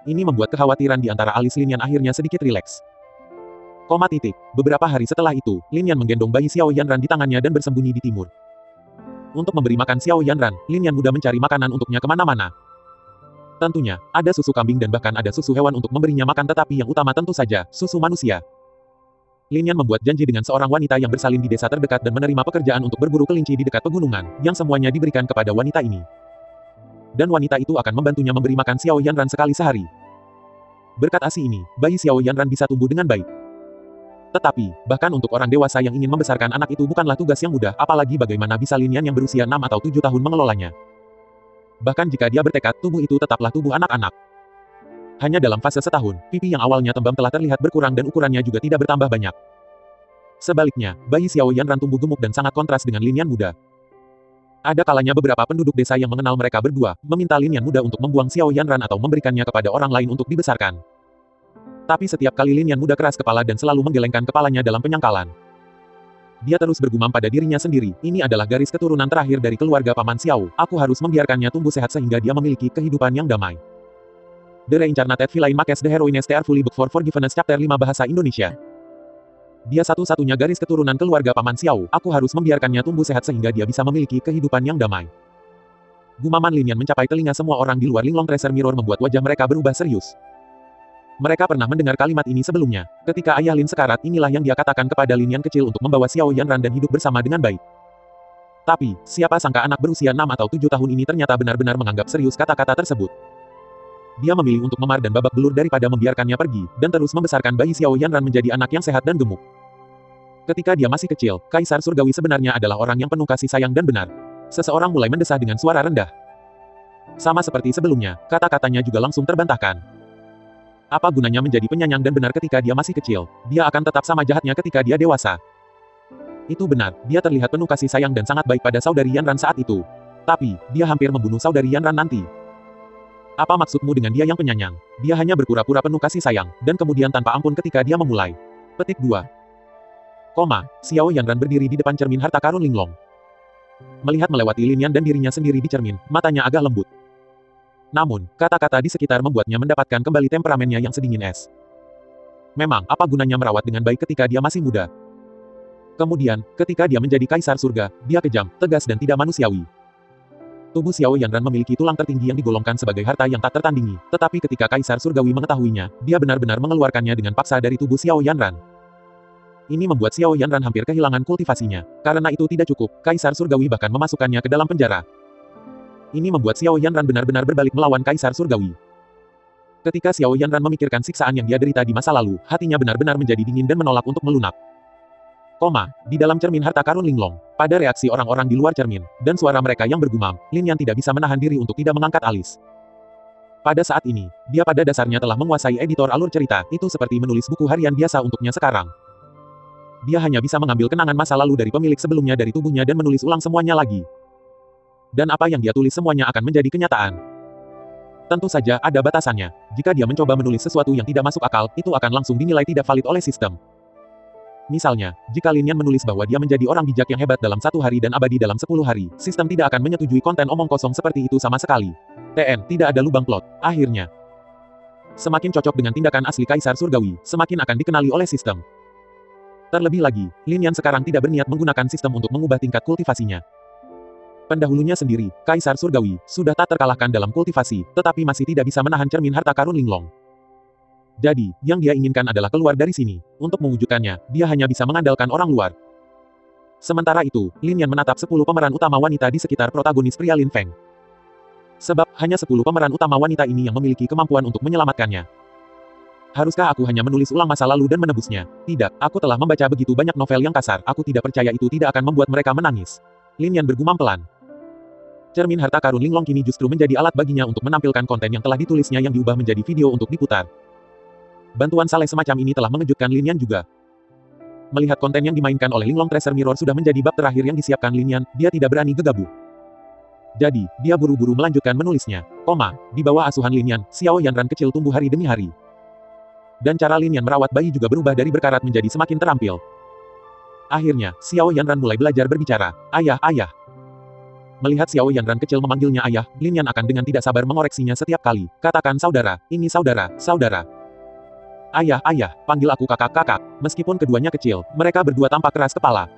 Speaker 1: Ini membuat kekhawatiran di antara alis Lin Yan akhirnya sedikit rileks. Beberapa hari setelah itu, Lin Yan menggendong bayi Xiao Yanran di tangannya dan bersembunyi di timur. Untuk memberi makan Xiao Yanran, Lin Yan mudah mencari makanan untuknya kemana-mana. Tentunya, ada susu kambing dan bahkan ada susu hewan untuk memberinya makan, tetapi yang utama tentu saja, susu manusia. Lin Yan membuat janji dengan seorang wanita yang bersalin di desa terdekat dan menerima pekerjaan untuk berburu kelinci di dekat pegunungan, yang semuanya diberikan kepada wanita ini. Dan wanita itu akan membantunya memberi makan Xiao Yanran sekali sehari. Berkat ASI ini, bayi Xiao Yanran bisa tumbuh dengan baik. Tetapi, bahkan untuk orang dewasa yang ingin membesarkan anak itu bukanlah tugas yang mudah, apalagi bagaimana bisa Lin Yan yang berusia 6 atau 7 tahun mengelolanya. Bahkan jika dia bertekad, tubuh itu tetaplah tubuh anak-anak. Hanya dalam fase setahun, pipi yang awalnya tembam telah terlihat berkurang dan ukurannya juga tidak bertambah banyak. Sebaliknya, bayi Xiao Yanran tumbuh gemuk dan sangat kontras dengan Lin Yan muda. Ada kalanya beberapa penduduk desa yang mengenal mereka berdua, meminta Lin Yan muda untuk membuang Xiao Yanran atau memberikannya kepada orang lain untuk dibesarkan. Tapi setiap kali Lin Yan muda keras kepala dan selalu menggelengkan kepalanya dalam penyangkalan. Dia terus bergumam pada dirinya sendiri, ini adalah garis keturunan terakhir dari keluarga Paman Xiao, aku harus membiarkannya tumbuh sehat sehingga dia memiliki kehidupan yang damai. The Reincarnated Villain Makes the Heroine Start Fully Book for Forgiveness Chapter 5 Bahasa Indonesia. Dia satu-satunya garis keturunan keluarga Paman Xiao, aku harus membiarkannya tumbuh sehat sehingga dia bisa memiliki kehidupan yang damai. Gumaman Lin Yan mencapai telinga semua orang di luar Linglong Treasure Mirror membuat wajah mereka berubah serius. Mereka pernah mendengar kalimat ini sebelumnya, ketika ayah Lin sekarat inilah yang dia katakan kepada Lin Yan kecil untuk membawa Xiao Yanran dan hidup bersama dengan baik. Tapi, siapa sangka anak berusia 6 atau 7 tahun ini ternyata benar-benar menganggap serius kata-kata tersebut. Dia memilih untuk memar dan babak belur daripada membiarkannya pergi, dan terus membesarkan bayi Xiao Yanran menjadi anak yang sehat dan gemuk. Ketika dia masih kecil, Kaisar Surgawi sebenarnya adalah orang yang penuh kasih sayang dan benar. Seseorang mulai mendesah dengan suara rendah. Sama seperti sebelumnya, kata-katanya juga langsung terbantahkan. Apa gunanya menjadi penyayang dan benar ketika dia masih kecil? Dia akan tetap sama jahatnya ketika dia dewasa. Itu benar, dia terlihat penuh kasih sayang dan sangat baik pada saudari Yanran saat itu. Tapi, dia hampir membunuh saudari Yanran nanti. Apa maksudmu dengan dia yang penyayang? Dia hanya berpura-pura penuh kasih sayang, dan kemudian tanpa ampun ketika dia memulai. Petik 2. Xiao Yanran berdiri di depan cermin harta karun Linglong. Melihat melewati Lin Yan dan dirinya sendiri di cermin, matanya agak lembut. Namun, kata-kata di sekitar membuatnya mendapatkan kembali temperamennya yang sedingin es. Memang, apa gunanya merawat dengan baik ketika dia masih muda? Kemudian, ketika dia menjadi Kaisar Surga, dia kejam, tegas dan tidak manusiawi. Tubuh Xiao Yanran memiliki tulang tertinggi yang digolongkan sebagai harta yang tak tertandingi, tetapi ketika Kaisar Surgawi mengetahuinya, dia benar-benar mengeluarkannya dengan paksa dari tubuh Xiao Yanran. Ini membuat Xiao Yanran hampir kehilangan kultivasinya. Karena itu tidak cukup, Kaisar Surgawi bahkan memasukkannya ke dalam penjara. Ini membuat Xiao Yanran benar-benar berbalik melawan Kaisar Surgawi. Ketika Xiao Yanran memikirkan siksaan yang dia derita di masa lalu, hatinya benar-benar menjadi dingin dan menolak untuk melunak. Di dalam cermin harta karun Linglong, pada reaksi orang-orang di luar cermin, dan suara mereka yang bergumam, Lin Yan tidak bisa menahan diri untuk tidak mengangkat alis. Pada saat ini, dia pada dasarnya telah menguasai editor alur cerita, itu seperti menulis buku harian biasa untuknya sekarang. Dia hanya bisa mengambil kenangan masa lalu dari pemilik sebelumnya dari tubuhnya dan menulis ulang semuanya lagi. Dan apa yang dia tulis semuanya akan menjadi kenyataan. Tentu saja ada batasannya. Jika dia mencoba menulis sesuatu yang tidak masuk akal, itu akan langsung dinilai tidak valid oleh sistem. Misalnya, jika Lin Yan menulis bahwa dia menjadi orang bijak yang hebat dalam 1 hari dan abadi dalam 10 hari, sistem tidak akan menyetujui konten omong kosong seperti itu sama sekali. Tidak ada lubang plot. Akhirnya, semakin cocok dengan tindakan asli Kaisar Surgawi, semakin akan dikenali oleh sistem. Terlebih lagi, Lin Yan sekarang tidak berniat menggunakan sistem untuk mengubah tingkat kultivasinya. Pendahulunya sendiri, Kaisar Surgawi, sudah tak terkalahkan dalam kultivasi, tetapi masih tidak bisa menahan cermin harta karun Linglong. Jadi, yang dia inginkan adalah keluar dari sini. Untuk mewujudkannya, dia hanya bisa mengandalkan orang luar. Sementara itu, Lin Yan menatap 10 pemeran utama wanita di sekitar protagonis pria Lin Feng. Sebab, hanya 10 pemeran utama wanita ini yang memiliki kemampuan untuk menyelamatkannya. Haruskah aku hanya menulis ulang masa lalu dan menebusnya? Tidak, aku telah membaca begitu banyak novel yang kasar, aku tidak percaya itu tidak akan membuat mereka menangis. Lin Yan bergumam pelan. Cermin harta karun Linglong kini justru menjadi alat baginya untuk menampilkan konten yang telah ditulisnya yang diubah menjadi video untuk diputar. Bantuan saleh semacam ini telah mengejutkan Lin Yan juga. Melihat konten yang dimainkan oleh Linglong Treasure Mirror sudah menjadi bab terakhir yang disiapkan Lin Yan, dia tidak berani gegabah. Jadi, dia buru-buru melanjutkan menulisnya. Di bawah asuhan Lin Yan, Xiao Yanran kecil tumbuh hari demi hari. Dan cara Lin Yan merawat bayi juga berubah dari berkarat menjadi semakin terampil. Akhirnya, Xiao Yanran mulai belajar berbicara. Ayah, ayah. Melihat Xiao Yanran kecil memanggilnya ayah, Lin Yan akan dengan tidak sabar mengoreksinya setiap kali. Katakan saudara, ini saudara, saudara. Ayah, ayah, panggil aku kakak, kakak. Meskipun keduanya kecil, mereka berdua tampak keras kepala.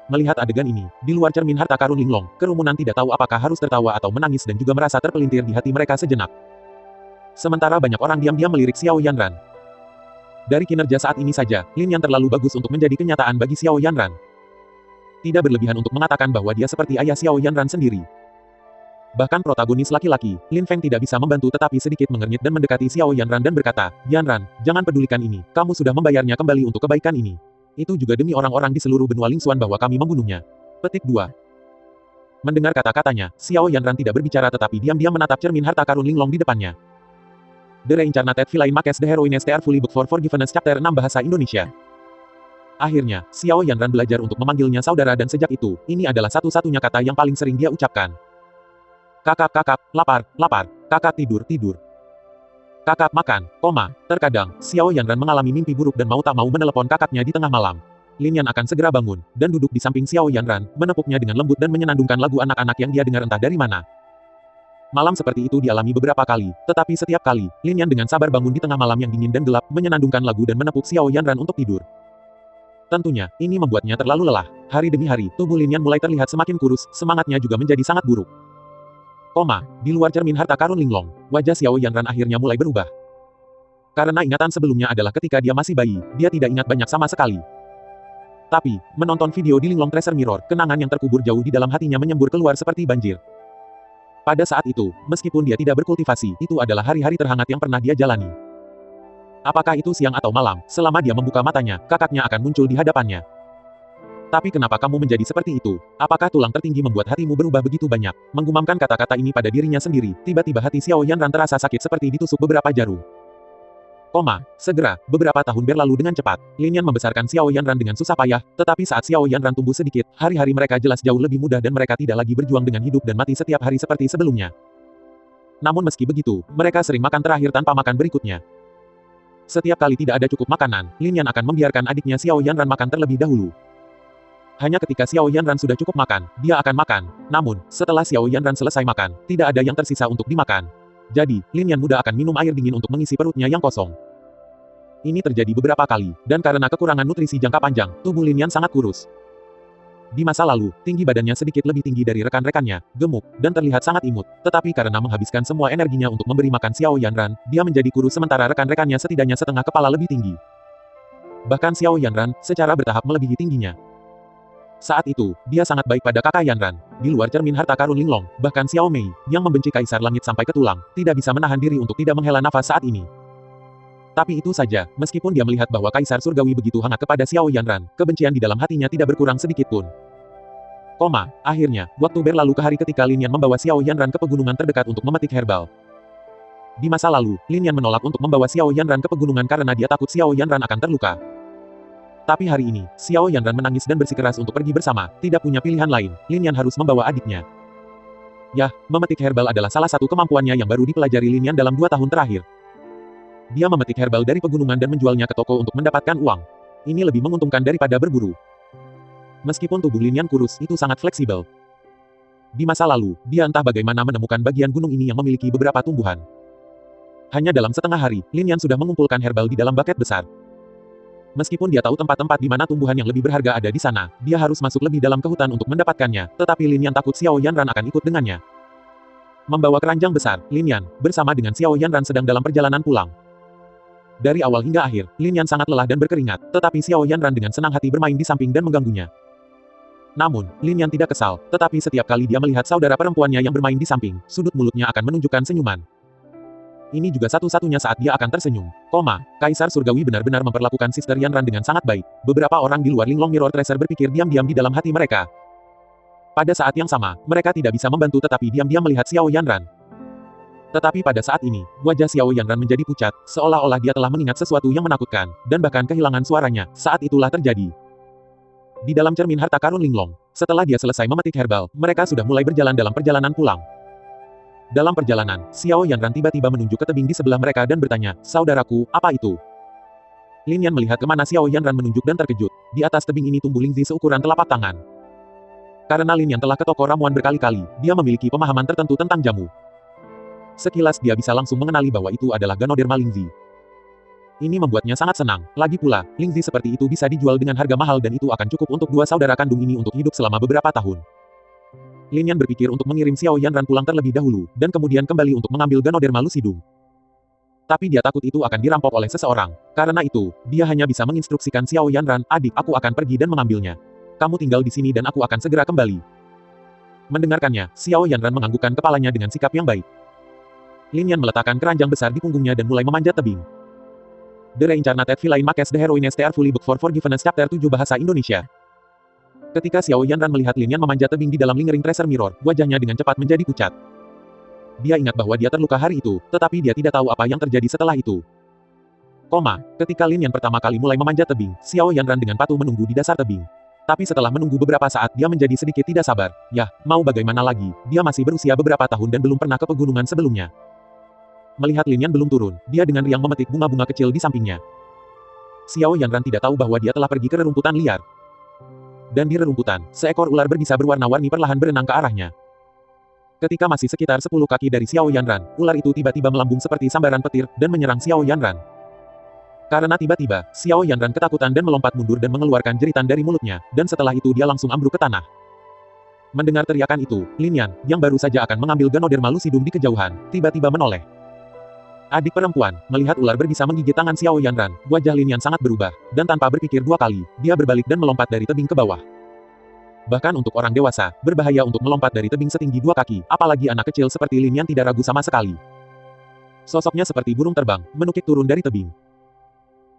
Speaker 1: Melihat adegan ini, di luar cermin harta karun Linglong, kerumunan tidak tahu apakah harus tertawa atau menangis dan juga merasa terpelintir di hati mereka sejenak. Sementara banyak orang diam-diam melirik Xiao Yanran. Dari kinerja saat ini saja, Lin Yan terlalu bagus untuk menjadi kenyataan bagi Xiao Yanran. Tidak berlebihan untuk mengatakan bahwa dia seperti ayah Xiao Yanran sendiri. Bahkan protagonis laki-laki, Lin Feng tidak bisa membantu tetapi sedikit mengernyit dan mendekati Xiao Yanran dan berkata, Yanran, jangan pedulikan ini, kamu sudah membayarnya kembali untuk kebaikan ini. Itu juga demi orang-orang di seluruh benua Lingxuan bahwa kami membunuhnya. Petik 2. Mendengar kata-katanya, Xiao Yanran tidak berbicara tetapi diam-diam menatap cermin harta karun Linglong di depannya. The Reincarnated Feline Makes the Heroines Are Fully Booked for Forgiveness Chapter 6 Bahasa Indonesia. Akhirnya, Xiao Yanran belajar untuk memanggilnya saudara dan sejak itu, ini adalah satu-satunya kata yang paling sering dia ucapkan. Kakak, kakak, lapar, lapar. Kakak tidur, tidur. Kakak makan, terkadang, Xiao Yanran mengalami mimpi buruk dan mau tak mau menelepon kakaknya di tengah malam. Lin Yan akan segera bangun, dan duduk di samping Xiao Yanran, menepuknya dengan lembut dan menyenandungkan lagu anak-anak yang dia dengar entah dari mana. Malam seperti itu dialami beberapa kali, tetapi setiap kali, Lin Yan dengan sabar bangun di tengah malam yang dingin dan gelap, menyenandungkan lagu dan menepuk Xiao Yanran untuk tidur. Tentunya, ini membuatnya terlalu lelah. Hari demi hari, tubuh Lin Yan mulai terlihat semakin kurus, semangatnya juga menjadi sangat buruk. Di luar cermin harta karun Linglong, wajah Xiao Yanran akhirnya mulai berubah. Karena ingatan sebelumnya adalah ketika dia masih bayi, dia tidak ingat banyak sama sekali. Tapi, menonton video di Linglong Treasure Mirror, kenangan yang terkubur jauh di dalam hatinya menyembur keluar seperti banjir. Pada saat itu, meskipun dia tidak berkultivasi, itu adalah hari-hari terhangat yang pernah dia jalani. Apakah itu siang atau malam, selama dia membuka matanya, kakaknya akan muncul di hadapannya. Tapi kenapa kamu menjadi seperti itu? Apakah tulang tertinggi membuat hatimu berubah begitu banyak? Menggumamkan kata-kata ini pada dirinya sendiri, tiba-tiba hati Xiao Yanran terasa sakit seperti ditusuk beberapa jarum. Segera, beberapa tahun berlalu dengan cepat. Lin Yan membesarkan Xiao Yanran dengan susah payah, tetapi saat Xiao Yanran tumbuh sedikit, hari-hari mereka jelas jauh lebih mudah dan mereka tidak lagi berjuang dengan hidup dan mati setiap hari seperti sebelumnya. Namun meski begitu, mereka sering makan terakhir tanpa makan berikutnya. Setiap kali tidak ada cukup makanan, Lin Yan akan membiarkan adiknya Xiao Yanran makan terlebih dahulu. Hanya ketika Xiao Yanran sudah cukup makan, dia akan makan. Namun, setelah Xiao Yanran selesai makan, tidak ada yang tersisa untuk dimakan. Jadi, Lin Yan muda akan minum air dingin untuk mengisi perutnya yang kosong. Ini terjadi beberapa kali, dan karena kekurangan nutrisi jangka panjang, tubuh Lin Yan sangat kurus. Di masa lalu, tinggi badannya sedikit lebih tinggi dari rekan-rekannya, gemuk, dan terlihat sangat imut. Tetapi karena menghabiskan semua energinya untuk memberi makan Xiao Yanran, dia menjadi kurus sementara rekan-rekannya setidaknya setengah kepala lebih tinggi. Bahkan Xiao Yanran, secara bertahap melebihi tingginya. Saat itu, dia sangat baik pada kakak Yanran. Di luar cermin harta karun Linglong, bahkan Xiao Mei, yang membenci Kaisar Langit sampai ke tulang, tidak bisa menahan diri untuk tidak menghela nafas saat ini. Tapi itu saja, meskipun dia melihat bahwa Kaisar Surgawi begitu hangat kepada Xiao Yanran, kebencian di dalam hatinya tidak berkurang sedikit pun. Akhirnya, waktu berlalu ke hari ketika Lin Yan membawa Xiao Yanran ke pegunungan terdekat untuk memetik herbal. Di masa lalu, Lin Yan menolak untuk membawa Xiao Yanran ke pegunungan karena dia takut Xiao Yanran akan terluka. Tapi hari ini, Xiao Yanran menangis dan bersikeras untuk pergi bersama, tidak punya pilihan lain, Lin Yan harus membawa adiknya. Yah, memetik herbal adalah salah satu kemampuannya yang baru dipelajari Lin Yan dalam 2 tahun terakhir. Dia memetik herbal dari pegunungan dan menjualnya ke toko untuk mendapatkan uang. Ini lebih menguntungkan daripada berburu. Meskipun tubuh Lin Yan kurus, itu sangat fleksibel. Di masa lalu, dia entah bagaimana menemukan bagian gunung ini yang memiliki beberapa tumbuhan. Hanya dalam setengah hari, Lin Yan sudah mengumpulkan herbal di dalam buket besar. Meskipun dia tahu tempat-tempat di mana tumbuhan yang lebih berharga ada di sana, dia harus masuk lebih dalam ke hutan untuk mendapatkannya, tetapi Lin Yan takut Xiao Yanran akan ikut dengannya. Membawa keranjang besar, Lin Yan, bersama dengan Xiao Yanran sedang dalam perjalanan pulang. Dari awal hingga akhir, Lin Yan sangat lelah dan berkeringat, tetapi Xiao Yanran dengan senang hati bermain di samping dan mengganggunya. Namun, Lin Yan tidak kesal, tetapi setiap kali dia melihat saudara perempuannya yang bermain di samping, sudut mulutnya akan menunjukkan senyuman. Ini juga satu-satunya saat dia akan tersenyum. Kaisar Surgawi benar-benar memperlakukan Sister Yanran dengan sangat baik. Beberapa orang di luar Linglong Mirror Treasure berpikir diam-diam di dalam hati mereka. Pada saat yang sama, mereka tidak bisa membantu tetapi diam-diam melihat Xiao Yanran. Tetapi pada saat ini, wajah Xiao Yanran menjadi pucat, seolah-olah dia telah mengingat sesuatu yang menakutkan, dan bahkan kehilangan suaranya, saat itulah terjadi. Di dalam cermin harta karun Linglong, setelah dia selesai memetik herbal, mereka sudah mulai berjalan dalam perjalanan pulang. Dalam perjalanan, Xiao Yanran tiba-tiba menunjuk ke tebing di sebelah mereka dan bertanya, "Saudaraku, apa itu?" Lin Yan melihat kemana Xiao Yanran menunjuk dan terkejut. Di atas tebing ini tumbuh lingzi seukuran telapak tangan. Karena Lin Yan telah ke toko ramuan berkali-kali, dia memiliki pemahaman tertentu tentang jamu. Sekilas dia bisa langsung mengenali bahwa itu adalah Ganoderma lingzi. Ini membuatnya sangat senang. Lagi pula, lingzi seperti itu bisa dijual dengan harga mahal dan itu akan cukup untuk dua saudara kandung ini untuk hidup selama beberapa tahun. Lin Yan berpikir untuk mengirim Xiao Yanran pulang terlebih dahulu, dan kemudian kembali untuk mengambil Ganoderma lucidum. Tapi dia takut itu akan dirampok oleh seseorang. Karena itu, dia hanya bisa menginstruksikan Xiao Yanran, "Adik, aku akan pergi dan mengambilnya. Kamu tinggal di sini dan aku akan segera kembali." Mendengarkannya, Xiao Yanran menganggukkan kepalanya dengan sikap yang baik. Lin Yan meletakkan keranjang besar di punggungnya dan mulai memanjat tebing. The Reincarnated Villain Makes the Heroine Stare Fully Booked for Forgiveness Chapter 7 Bahasa Indonesia. Ketika Xiao Yanran melihat Lin Yan memanjat tebing di dalam lingering treasure mirror, wajahnya dengan cepat menjadi pucat. Dia ingat bahwa dia terluka hari itu, tetapi dia tidak tahu apa yang terjadi setelah itu. Ketika Lin Yan pertama kali mulai memanjat tebing, Xiao Yanran dengan patuh menunggu di dasar tebing. Tapi setelah menunggu beberapa saat dia menjadi sedikit tidak sabar. Yah, mau bagaimana lagi, dia masih berusia beberapa tahun dan belum pernah ke pegunungan sebelumnya. Melihat Lin Yan belum turun, dia dengan riang memetik bunga-bunga kecil di sampingnya. Xiao Yanran tidak tahu bahwa dia telah pergi ke rerumputan liar. Dan di rerumputan, seekor ular berbisa berwarna-warni perlahan berenang ke arahnya. Ketika masih sekitar 10 kaki dari Xiao Yanran, ular itu tiba-tiba melambung seperti sambaran petir, dan menyerang Xiao Yanran. Karena tiba-tiba, Xiao Yanran ketakutan dan melompat mundur dan mengeluarkan jeritan dari mulutnya, dan setelah itu dia langsung ambruk ke tanah. Mendengar teriakan itu, Lin Yan, yang baru saja akan mengambil Ganoderma lucidum di kejauhan, tiba-tiba menoleh. Adik perempuan, melihat ular berbisa menggigit tangan Xiao Yanran, wajah Lin Yan sangat berubah, dan tanpa berpikir dua kali, dia berbalik dan melompat dari tebing ke bawah. Bahkan untuk orang dewasa, berbahaya untuk melompat dari tebing setinggi 2 kaki, apalagi anak kecil seperti Lin Yan tidak ragu sama sekali. Sosoknya seperti burung terbang, menukik turun dari tebing.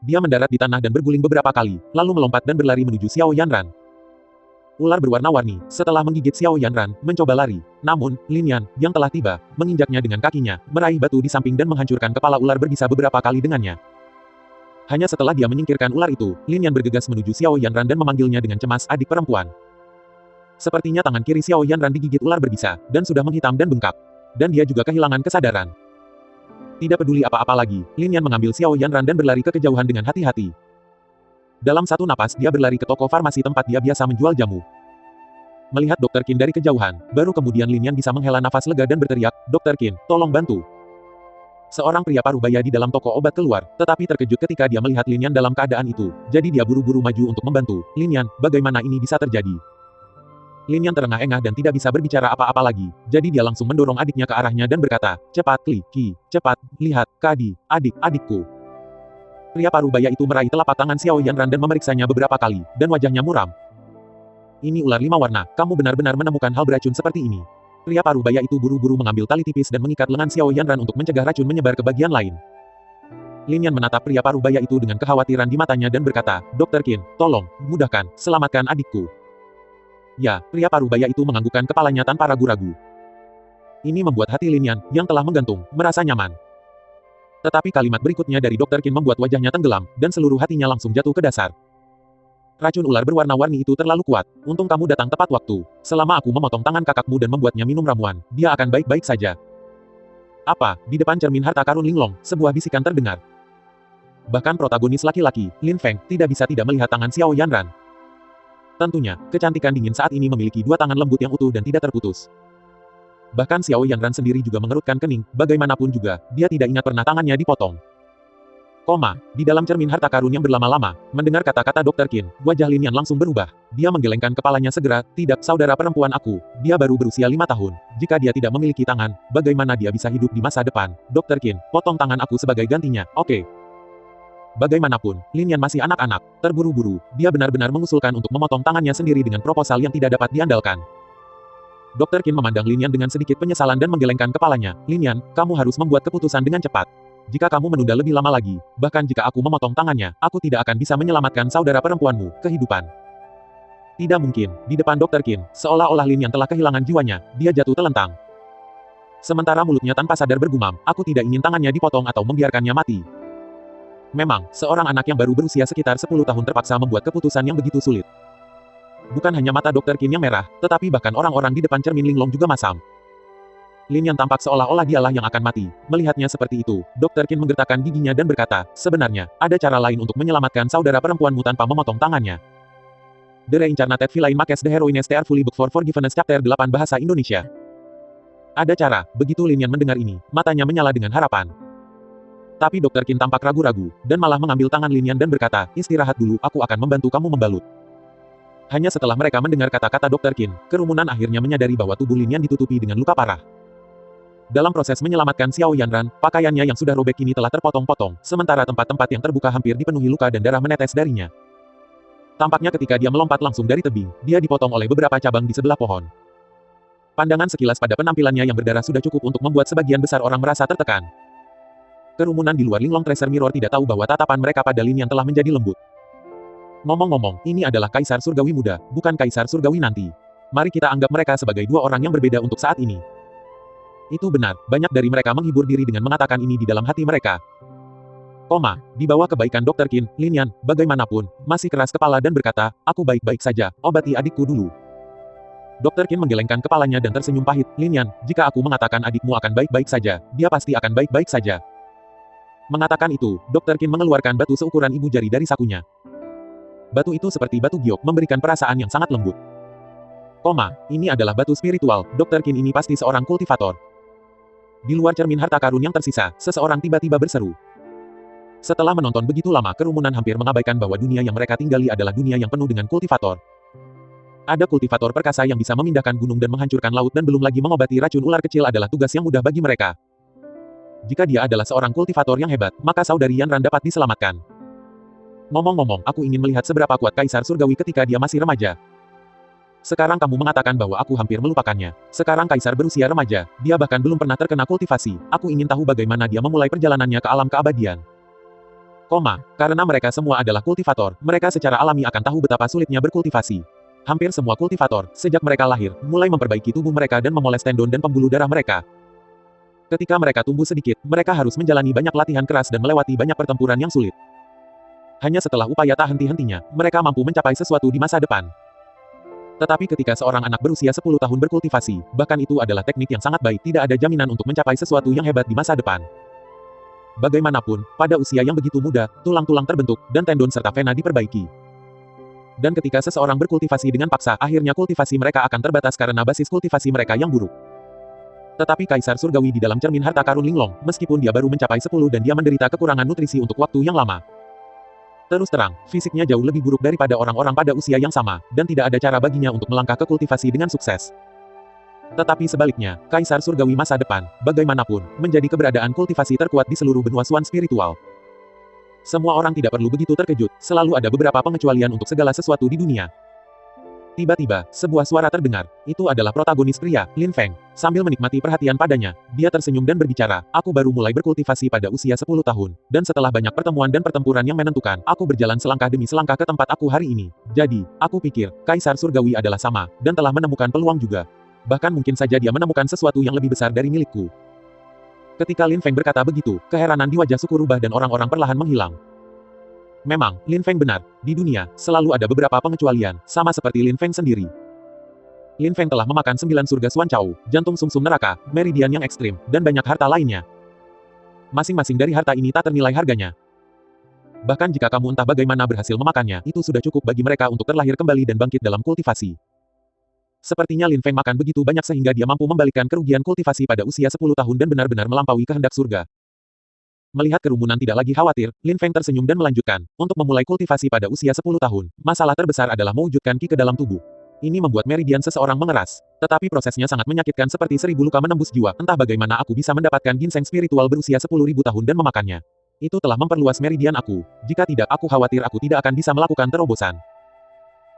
Speaker 1: Dia mendarat di tanah dan berguling beberapa kali, lalu melompat dan berlari menuju Xiao Yanran. Ular berwarna-warni, setelah menggigit Xiao Yanran, mencoba lari. Namun, Lin Yan, yang telah tiba, menginjaknya dengan kakinya, meraih batu di samping dan menghancurkan kepala ular berbisa beberapa kali dengannya. Hanya setelah dia menyingkirkan ular itu, Lin Yan bergegas menuju Xiao Yanran dan memanggilnya dengan cemas, "Adik perempuan." Sepertinya tangan kiri Xiao Yanran digigit ular berbisa, dan sudah menghitam dan bengkak. Dan dia juga kehilangan kesadaran. Tidak peduli apa-apa lagi, Lin Yan mengambil Xiao Yanran dan berlari ke kejauhan dengan hati-hati. Dalam satu napas dia berlari ke toko farmasi tempat dia biasa menjual jamu. Melihat Dr. Qin dari kejauhan, baru kemudian Lin Yan bisa menghela nafas lega dan berteriak, "Dr. Qin, tolong bantu." Seorang pria parubaya di dalam toko obat keluar, tetapi terkejut ketika dia melihat Lin Yan dalam keadaan itu, jadi dia buru-buru maju untuk membantu. "Lin Yan, bagaimana ini bisa terjadi?" Lin Yan terengah-engah dan tidak bisa berbicara apa-apa lagi, jadi dia langsung mendorong adiknya ke arahnya dan berkata, "Cepat, Ki, cepat, lihat, Kadi, adikku." Pria parubaya itu meraih telapak tangan Xiao Yanran dan memeriksanya beberapa kali, dan wajahnya muram. "Ini ular 5 warna, kamu benar-benar menemukan hal beracun seperti ini." Pria parubaya itu buru-buru mengambil tali tipis dan mengikat lengan Xiao Yanran untuk mencegah racun menyebar ke bagian lain. Lin Yan menatap pria parubaya itu dengan kekhawatiran di matanya dan berkata, "Dr. Qin, tolong, mudahkan, selamatkan adikku." Ya, pria parubaya itu menganggukkan kepalanya tanpa ragu-ragu. Ini membuat hati Lin Yan, yang telah menggantung, merasa nyaman. Tetapi kalimat berikutnya dari Dr. Qin membuat wajahnya tenggelam, dan seluruh hatinya langsung jatuh ke dasar. "Racun ular berwarna-warni itu terlalu kuat. Untung kamu datang tepat waktu. Selama aku memotong tangan kakakmu dan membuatnya minum ramuan, dia akan baik-baik saja." Apa? Di depan cermin harta karun Linglong, sebuah bisikan terdengar. Bahkan protagonis laki-laki, Lin Feng, tidak bisa tidak melihat tangan Xiao Yanran. Tentunya, kecantikan dingin saat ini memiliki 2 tangan lembut yang utuh dan tidak terputus. Bahkan Xiao Yanran sendiri juga mengerutkan kening, bagaimanapun juga, dia tidak ingat pernah tangannya dipotong. Di dalam cermin harta karun yang berlama-lama, mendengar kata-kata Dr. Qin, wajah Lin Yan langsung berubah. Dia menggelengkan kepalanya segera, "Tidak, saudara perempuan aku, dia baru berusia 5 tahun. Jika dia tidak memiliki tangan, bagaimana dia bisa hidup di masa depan? Dr. Qin, potong tangan aku sebagai gantinya, oke?" Bagaimanapun, Lin Yan masih anak-anak. Terburu-buru, dia benar-benar mengusulkan untuk memotong tangannya sendiri dengan proposal yang tidak dapat diandalkan. Dr. Qin memandang Lin Yan dengan sedikit penyesalan dan menggelengkan kepalanya. "Lin Yan, kamu harus membuat keputusan dengan cepat. Jika kamu menunda lebih lama lagi, bahkan jika aku memotong tangannya, aku tidak akan bisa menyelamatkan saudara perempuanmu, kehidupan." Tidak mungkin, di depan Dr. Qin, seolah-olah Lin Yan telah kehilangan jiwanya, dia jatuh telentang. Sementara mulutnya tanpa sadar bergumam, aku tidak ingin tangannya dipotong atau membiarkannya mati. Memang, seorang anak yang baru berusia sekitar 10 tahun terpaksa membuat keputusan yang begitu sulit. Bukan hanya mata Dr. Qin yang merah, tetapi bahkan orang-orang di depan cermin Linglong juga masam. Lin Yan tampak seolah-olah dialah yang akan mati. Melihatnya seperti itu, Dr. Qin menggertakkan giginya dan berkata, sebenarnya, ada cara lain untuk menyelamatkan saudara perempuanmu tanpa memotong tangannya. The Reincarnated Villain Makes the Heroines Tear Fully Book for Forgiveness Chapter 8 Bahasa Indonesia. Ada cara, begitu Lin Yan mendengar ini, matanya menyala dengan harapan. Tapi Dr. Qin tampak ragu-ragu, dan malah mengambil tangan Lin Yan dan berkata, istirahat dulu, aku akan membantu kamu membalut. Hanya setelah mereka mendengar kata-kata Dr. Qin, kerumunan akhirnya menyadari bahwa tubuh Lin Yan ditutupi dengan luka parah. Dalam proses menyelamatkan Xiao Yanran, pakaiannya yang sudah robek kini telah terpotong-potong, sementara tempat-tempat yang terbuka hampir dipenuhi luka dan darah menetes darinya. Tampaknya ketika dia melompat langsung dari tebing, dia dipotong oleh beberapa cabang di sebelah pohon. Pandangan sekilas pada penampilannya yang berdarah sudah cukup untuk membuat sebagian besar orang merasa tertekan. Kerumunan di luar Linglong Treasure Mirror tidak tahu bahwa tatapan mereka pada Lin Yan telah menjadi lembut. Ngomong-ngomong, ini adalah Kaisar Surgawi muda, bukan Kaisar Surgawi nanti. Mari kita anggap mereka sebagai dua orang yang berbeda untuk saat ini. Itu benar, banyak dari mereka menghibur diri dengan mengatakan ini di dalam hati mereka. Di bawah kebaikan Dr. Qin, Lin Yan, bagaimanapun, masih keras kepala dan berkata, aku baik-baik saja, obati adikku dulu. Dr. Qin menggelengkan kepalanya dan tersenyum pahit, Lin Yan, jika aku mengatakan adikmu akan baik-baik saja, dia pasti akan baik-baik saja. Mengatakan itu, Dr. Qin mengeluarkan batu seukuran ibu jari dari sakunya. Batu itu seperti batu giok, memberikan perasaan yang sangat lembut. Ini adalah batu spiritual, Dr. Qin ini pasti seorang kultivator. Di luar cermin harta karun yang tersisa, seseorang tiba-tiba berseru. Setelah menonton begitu lama, kerumunan hampir mengabaikan bahwa dunia yang mereka tinggali adalah dunia yang penuh dengan kultivator. Ada kultivator perkasa yang bisa memindahkan gunung dan menghancurkan laut dan belum lagi mengobati racun ular kecil adalah tugas yang mudah bagi mereka. Jika dia adalah seorang kultivator yang hebat, maka saudari Yanran dapat diselamatkan. Ngomong-ngomong, aku ingin melihat seberapa kuat Kaisar Surgawi ketika dia masih remaja. Sekarang kamu mengatakan bahwa aku hampir melupakannya. Sekarang Kaisar berusia remaja, dia bahkan belum pernah terkena kultivasi. Aku ingin tahu bagaimana dia memulai perjalanannya ke alam keabadian. Karena mereka semua adalah kultivator, mereka secara alami akan tahu betapa sulitnya berkultivasi. Hampir semua kultivator, sejak mereka lahir, mulai memperbaiki tubuh mereka dan memoles tendon dan pembuluh darah mereka. Ketika mereka tumbuh sedikit, mereka harus menjalani banyak latihan keras dan melewati banyak pertempuran yang sulit. Hanya setelah upaya tak henti-hentinya, mereka mampu mencapai sesuatu di masa depan. Tetapi ketika seorang anak berusia 10 tahun berkultivasi, bahkan itu adalah teknik yang sangat baik, tidak ada jaminan untuk mencapai sesuatu yang hebat di masa depan. Bagaimanapun, pada usia yang begitu muda, tulang-tulang terbentuk, dan tendon serta vena diperbaiki. Dan ketika seseorang berkultivasi dengan paksa, akhirnya kultivasi mereka akan terbatas karena basis kultivasi mereka yang buruk. Tetapi Kaisar Surgawi di dalam cermin harta karun Linglong, meskipun dia baru mencapai 10 dan dia menderita kekurangan nutrisi untuk waktu yang lama. Terus terang, fisiknya jauh lebih buruk daripada orang-orang pada usia yang sama, dan tidak ada cara baginya untuk melangkah ke kultivasi dengan sukses. Tetapi sebaliknya, Kaisar Surgawi masa depan, bagaimanapun, menjadi keberadaan kultivasi terkuat di seluruh benua Suan spiritual. Semua orang tidak perlu begitu terkejut, selalu ada beberapa pengecualian untuk segala sesuatu di dunia. Tiba-tiba, sebuah suara terdengar. Itu adalah protagonis pria, Lin Feng. Sambil menikmati perhatian padanya, dia tersenyum dan berbicara, aku baru mulai berkultivasi pada usia 10 tahun, dan setelah banyak pertemuan dan pertempuran yang menentukan, aku berjalan selangkah demi selangkah ke tempat aku hari ini. Jadi, aku pikir, Kaisar Surgawi adalah sama, dan telah menemukan peluang juga. Bahkan mungkin saja dia menemukan sesuatu yang lebih besar dari milikku. Ketika Lin Feng berkata begitu, keheranan di wajah suku rubah dan orang-orang perlahan menghilang. Memang, Lin Feng benar. Di dunia, selalu ada beberapa pengecualian, sama seperti Lin Feng sendiri. Lin Feng telah memakan 9 surga Xuan Chao, jantung sumsum neraka, meridian yang ekstrim, dan banyak harta lainnya. Masing-masing dari harta ini tak ternilai harganya. Bahkan jika kamu entah bagaimana berhasil memakannya, itu sudah cukup bagi mereka untuk terlahir kembali dan bangkit dalam kultivasi. Sepertinya Lin Feng makan begitu banyak sehingga dia mampu membalikkan kerugian kultivasi pada usia 10 tahun dan benar-benar melampaui kehendak surga. Melihat kerumunan tidak lagi khawatir, Lin Feng tersenyum dan melanjutkan, untuk memulai kultivasi pada usia 10 tahun, masalah terbesar adalah mewujudkan ki ke dalam tubuh. Ini membuat meridian seseorang mengeras. Tetapi prosesnya sangat menyakitkan seperti 1000 luka menembus jiwa, entah bagaimana aku bisa mendapatkan ginseng spiritual berusia 10.000 tahun dan memakannya. Itu telah memperluas meridian aku. Jika tidak, aku khawatir aku tidak akan bisa melakukan terobosan.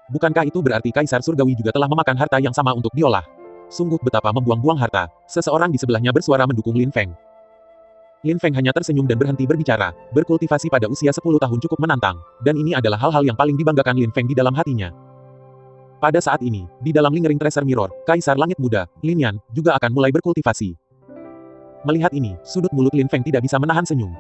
Speaker 1: Bukankah itu berarti Kaisar Surgawi juga telah memakan harta yang sama untuk diolah? Sungguh betapa membuang-buang harta. Seseorang di sebelahnya bersuara mendukung Lin Feng. Lin Feng hanya tersenyum dan berhenti berbicara. Berkultivasi pada usia 10 tahun cukup menantang. Dan ini adalah hal-hal yang paling dibanggakan Lin Feng di dalam hatinya. Pada saat ini, di dalam Lingering Treasure Mirror, Kaisar Langit Muda, Lin Yan, juga akan mulai berkultivasi. Melihat ini, sudut mulut Lin Feng tidak bisa menahan senyum.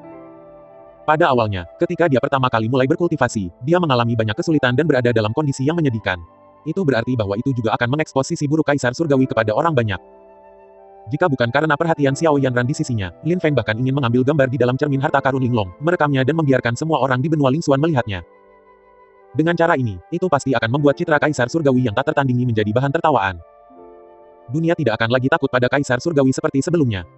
Speaker 1: Pada awalnya, ketika dia pertama kali mulai berkultivasi, dia mengalami banyak kesulitan dan berada dalam kondisi yang menyedihkan. Itu berarti bahwa itu juga akan mengekspos sisi buruk Kaisar Surgawi kepada orang banyak. Jika bukan karena perhatian Xiao Yanran di sisinya, Lin Feng bahkan ingin mengambil gambar di dalam cermin harta karun Linglong, merekamnya dan membiarkan semua orang di benua Lingxuan melihatnya. Dengan cara ini, itu pasti akan membuat citra Kaisar Surgawi yang tak tertandingi menjadi bahan tertawaan. Dunia tidak akan lagi takut pada Kaisar Surgawi seperti sebelumnya.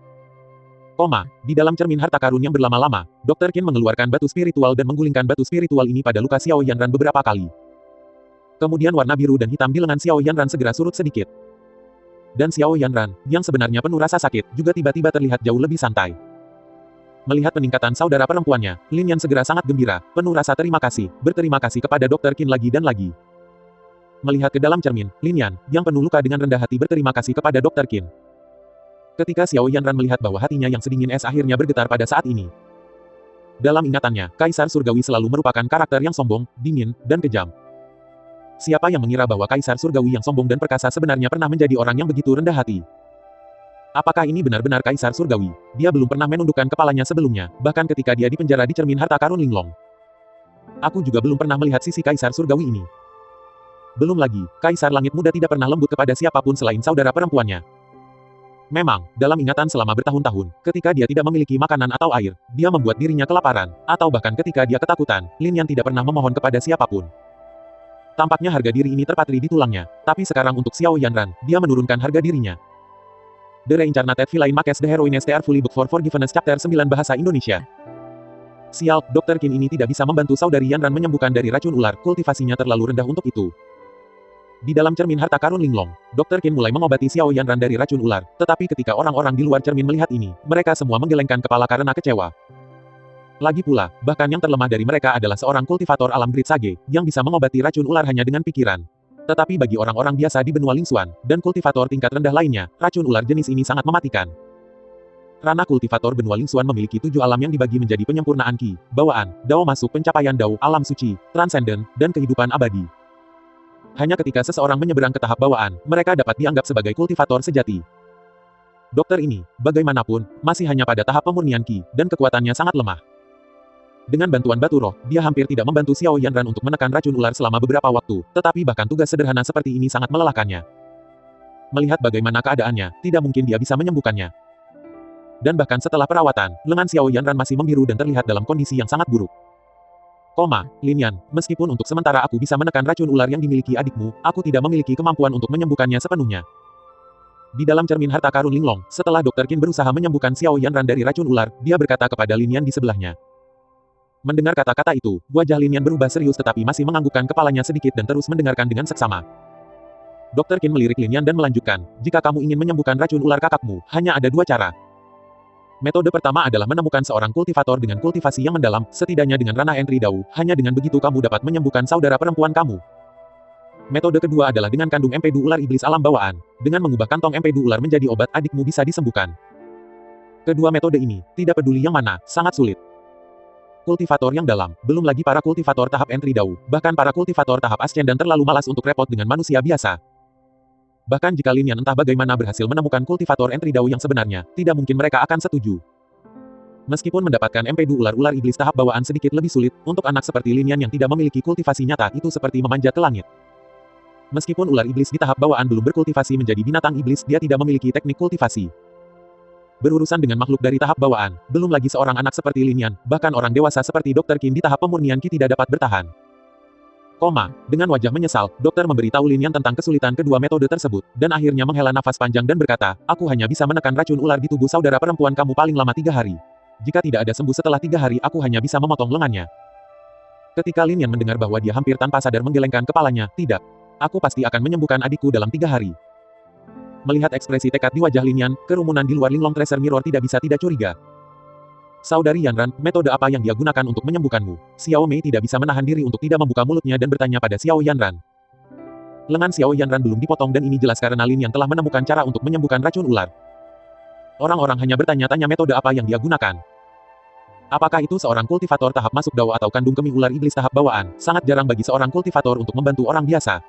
Speaker 1: Di dalam cermin harta karun yang berlama-lama, Dr. Qin mengeluarkan batu spiritual dan menggulingkan batu spiritual ini pada luka Xiao Yanran beberapa kali. Kemudian warna biru dan hitam di lengan Xiao Yanran segera surut sedikit. Dan Xiao Yanran, yang sebenarnya penuh rasa sakit, juga tiba-tiba terlihat jauh lebih santai. Melihat peningkatan saudara perempuannya, Lin Yan segera sangat gembira, penuh rasa berterima kasih kepada Dr. Qin lagi dan lagi. Melihat ke dalam cermin, Lin Yan, yang penuh luka dengan rendah hati berterima kasih kepada Dr. Qin. Ketika Xiao Yanran melihat bahwa hatinya yang sedingin es akhirnya bergetar pada saat ini. Dalam ingatannya, Kaisar Surgawi selalu merupakan karakter yang sombong, dingin, dan kejam. Siapa yang mengira bahwa Kaisar Surgawi yang sombong dan perkasa sebenarnya pernah menjadi orang yang begitu rendah hati? Apakah ini benar-benar Kaisar Surgawi? Dia belum pernah menundukkan kepalanya sebelumnya, bahkan ketika dia dipenjara di cermin harta karun Linglong. Aku juga belum pernah melihat sisi Kaisar Surgawi ini. Belum lagi, Kaisar Langit Muda tidak pernah lembut kepada siapapun selain saudara perempuannya. Memang, dalam ingatan selama bertahun-tahun, ketika dia tidak memiliki makanan atau air, dia membuat dirinya kelaparan, atau bahkan ketika dia ketakutan, Lin Yan tidak pernah memohon kepada siapapun. Tampaknya harga diri ini terpatri di tulangnya, tapi sekarang untuk Xiao Yanran, dia menurunkan harga dirinya. The Reincarnated Villain Makes the Heroine Stare Fully Book for Forgiveness Chapter 9 Bahasa Indonesia. Sial, Dr. Qin ini tidak bisa membantu saudari Yanran menyembuhkan dari racun ular, kultivasinya terlalu rendah untuk itu. Di dalam cermin harta karun Linglong, Dr. Qin mulai mengobati Xiao Yanran dari racun ular, tetapi ketika orang-orang di luar cermin melihat ini, mereka semua menggelengkan kepala karena kecewa. Lagi pula, bahkan yang terlemah dari mereka adalah seorang kultivator alam Great Sage, yang bisa mengobati racun ular hanya dengan pikiran. Tetapi bagi orang-orang biasa di benua Lingxuan, dan kultivator tingkat rendah lainnya, racun ular jenis ini sangat mematikan. Ranah kultivator benua Lingxuan memiliki 7 alam yang dibagi menjadi penyempurnaan Qi, bawaan, Dao masuk pencapaian Dao, alam suci, transenden, dan kehidupan abadi. Hanya ketika seseorang menyeberang ke tahap bawaan, mereka dapat dianggap sebagai kultivator sejati. Dokter ini, bagaimanapun, masih hanya pada tahap pemurnian Qi, dan kekuatannya sangat lemah. Dengan bantuan batu roh, dia hampir tidak membantu Xiao Yanran untuk menekan racun ular selama beberapa waktu, tetapi bahkan tugas sederhana seperti ini sangat melelahkannya. Melihat bagaimana keadaannya, tidak mungkin dia bisa menyembuhkannya. Dan bahkan setelah perawatan, lengan Xiao Yanran masih membiru dan terlihat dalam kondisi yang sangat buruk. Lin Yan, meskipun untuk sementara aku bisa menekan racun ular yang dimiliki adikmu, aku tidak memiliki kemampuan untuk menyembuhkannya sepenuhnya. Di dalam cermin harta karun Linglong, setelah Dr. Qin berusaha menyembuhkan Xiao Yanran dari racun ular, dia berkata kepada Lin Yan di sebelahnya. Mendengar kata-kata itu, wajah Lin Yan berubah serius tetapi masih menganggukkan kepalanya sedikit dan terus mendengarkan dengan seksama. Dr. Qin melirik Lin Yan dan melanjutkan, jika kamu ingin menyembuhkan racun ular kakakmu, hanya ada 2 cara. Metode pertama adalah menemukan seorang kultivator dengan kultivasi yang mendalam, setidaknya dengan ranah entry Dao, hanya dengan begitu kamu dapat menyembuhkan saudara perempuan kamu. Metode kedua adalah dengan kandung empedu ular iblis alam bawaan. Dengan mengubah kantong empedu ular menjadi obat, adikmu bisa disembuhkan. Kedua metode ini, tidak peduli yang mana, sangat sulit. Kultivator yang dalam, belum lagi para kultivator tahap entry Dao, bahkan para kultivator tahap ascendan terlalu malas untuk repot dengan manusia biasa. Bahkan jika Lin Yan entah bagaimana berhasil menemukan kultivator entry Dao yang sebenarnya, tidak mungkin mereka akan setuju. Meskipun mendapatkan empedu ular-ular iblis tahap bawaan sedikit lebih sulit, untuk anak seperti Lin Yan yang tidak memiliki kultivasi nyata itu seperti memanjat ke langit. Meskipun ular iblis di tahap bawaan belum berkultivasi menjadi binatang iblis, dia tidak memiliki teknik kultivasi. Berurusan dengan makhluk dari tahap bawaan, belum lagi seorang anak seperti Lin Yan, bahkan orang dewasa seperti Dr. Qin di tahap pemurnian Qi tidak dapat bertahan. Dengan wajah menyesal, dokter memberitahu Lin Yan tentang kesulitan kedua metode tersebut, dan akhirnya menghela nafas panjang dan berkata, aku hanya bisa menekan racun ular di tubuh saudara perempuan kamu paling lama 3 hari. Jika tidak ada sembuh setelah 3 hari aku hanya bisa memotong lengannya. Ketika Lin Yan mendengar bahwa dia hampir tanpa sadar menggelengkan kepalanya, tidak. Aku pasti akan menyembuhkan adikku dalam 3 hari. Melihat ekspresi tekad di wajah Lin Yan, kerumunan di luar Linglong Treasure Mirror tidak bisa tidak curiga. Saudari Yanran, metode apa yang dia gunakan untuk menyembuhkanmu? Xiao Mei tidak bisa menahan diri untuk tidak membuka mulutnya dan bertanya pada Xiao Yanran. Lengan Xiao Yanran belum dipotong dan ini jelas karena Lin Yan telah menemukan cara untuk menyembuhkan racun ular. Orang-orang hanya bertanya-tanya metode apa yang dia gunakan. Apakah itu seorang kultivator tahap masuk Dao atau kandung kemih ular iblis tahap bawaan? Sangat jarang bagi seorang kultivator untuk membantu orang biasa.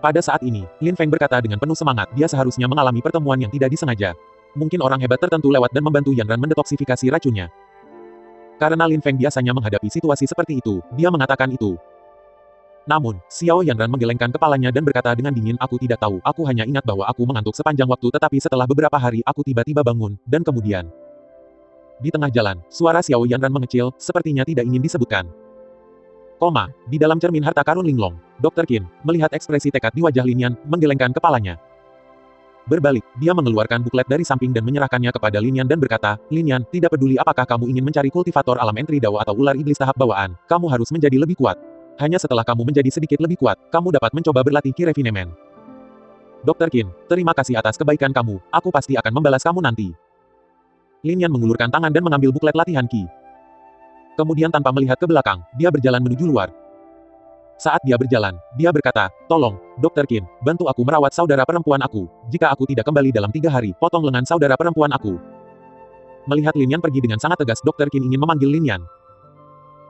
Speaker 1: Pada saat ini, Lin Feng berkata dengan penuh semangat, dia seharusnya mengalami pertemuan yang tidak disengaja. Mungkin orang hebat tertentu lewat dan membantu Yan Ran mendetoksifikasi racunnya. Karena Lin Feng biasanya menghadapi situasi seperti itu, dia mengatakan itu. Namun, Xiao Yanran menggelengkan kepalanya dan berkata dengan dingin, aku tidak tahu, aku hanya ingat bahwa aku mengantuk sepanjang waktu tetapi setelah beberapa hari aku tiba-tiba bangun, dan kemudian. Di tengah jalan, suara Xiao Yanran mengecil, sepertinya tidak ingin disebutkan. Di dalam cermin harta karun Linglong, Dr. Qin, melihat ekspresi tekad di wajah Lin Yan, menggelengkan kepalanya. Berbalik, dia mengeluarkan buklet dari samping dan menyerahkannya kepada Lin Yan dan berkata, Lin Yan, tidak peduli apakah kamu ingin mencari kultivator alam entry Dao atau ular iblis tahap bawaan, kamu harus menjadi lebih kuat. Hanya setelah kamu menjadi sedikit lebih kuat, kamu dapat mencoba berlatih Ki Refinement. Dr. Qin, terima kasih atas kebaikan kamu, aku pasti akan membalas kamu nanti. Lin Yan mengulurkan tangan dan mengambil buklet latihan Ki. Kemudian tanpa melihat ke belakang, dia berjalan menuju luar. Saat dia berjalan, dia berkata, tolong, Dr. Qin, bantu aku merawat saudara perempuan aku. Jika aku tidak kembali dalam 3 hari, potong lengan saudara perempuan aku. Melihat Lin Yan pergi dengan sangat tegas, Dr. Qin ingin memanggil Lin Yan.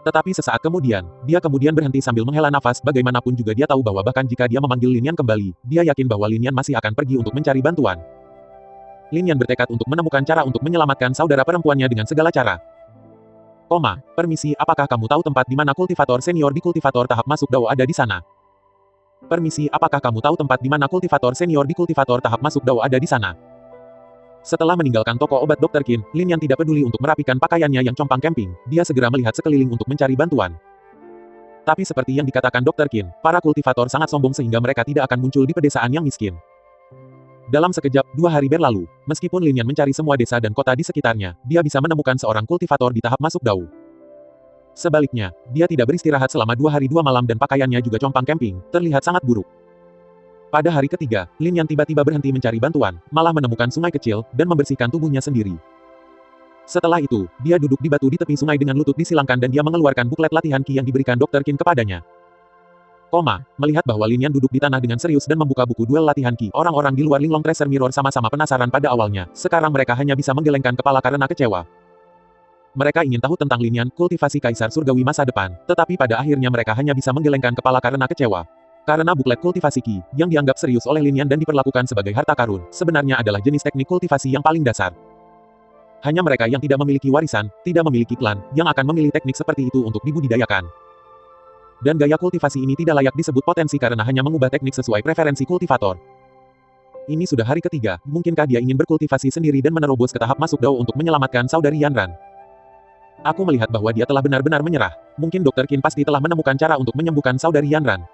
Speaker 1: Tetapi sesaat kemudian, dia kemudian berhenti sambil menghela nafas. Bagaimanapun juga dia tahu bahwa bahkan jika dia memanggil Lin Yan kembali, dia yakin bahwa Lin Yan masih akan pergi untuk mencari bantuan. Lin Yan bertekad untuk menemukan cara untuk menyelamatkan saudara perempuannya dengan segala cara. Permisi, apakah kamu tahu tempat di mana kultivator senior di kultivator tahap masuk Dao ada di sana? Permisi, apakah kamu tahu tempat di mana kultivator senior di kultivator tahap masuk Dao ada di sana? Setelah meninggalkan toko obat Dr. Qin, Lin Yan tidak peduli untuk merapikan pakaiannya yang compang camping, dia segera melihat sekeliling untuk mencari bantuan. Tapi seperti yang dikatakan Dr. Qin, para kultivator sangat sombong sehingga mereka tidak akan muncul di pedesaan yang miskin. Dalam sekejap, 2 hari berlalu, meskipun Lin Yan mencari semua desa dan kota di sekitarnya, dia bisa menemukan seorang kultivator di tahap masuk Dao. Sebaliknya, dia tidak beristirahat selama 2 hari 2 malam dan pakaiannya juga compang camping, terlihat sangat buruk. Pada hari ketiga, Lin Yan tiba-tiba berhenti mencari bantuan, malah menemukan sungai kecil, dan membersihkan tubuhnya sendiri. Setelah itu, dia duduk di batu di tepi sungai dengan lutut disilangkan dan dia mengeluarkan buklet latihan Ki yang diberikan Dr. Qin kepadanya. Melihat bahwa Lin Yan duduk di tanah dengan serius dan membuka buku duel latihan Ki, orang-orang di luar Linglong Treasure Mirror sama-sama penasaran pada awalnya, sekarang mereka hanya bisa menggelengkan kepala karena kecewa. Mereka ingin tahu tentang Lin Yan, kultivasi Kaisar Surgawi masa depan, tetapi pada akhirnya mereka hanya bisa menggelengkan kepala karena kecewa. Karena buklet kultivasi Ki, yang dianggap serius oleh Lin Yan dan diperlakukan sebagai harta karun, sebenarnya adalah jenis teknik kultivasi yang paling dasar. Hanya mereka yang tidak memiliki warisan, tidak memiliki klan, yang akan memilih teknik seperti itu untuk dibudidayakan. Dan gaya kultivasi ini tidak layak disebut potensi karena hanya mengubah teknik sesuai preferensi kultivator. Ini sudah hari ketiga, mungkinkah dia ingin berkultivasi sendiri dan menerobos ke tahap masuk Dao untuk menyelamatkan saudari Yan Ran? Aku melihat bahwa dia telah benar-benar menyerah. Mungkin Dr. Qin pasti telah menemukan cara untuk menyembuhkan saudari Yan Ran.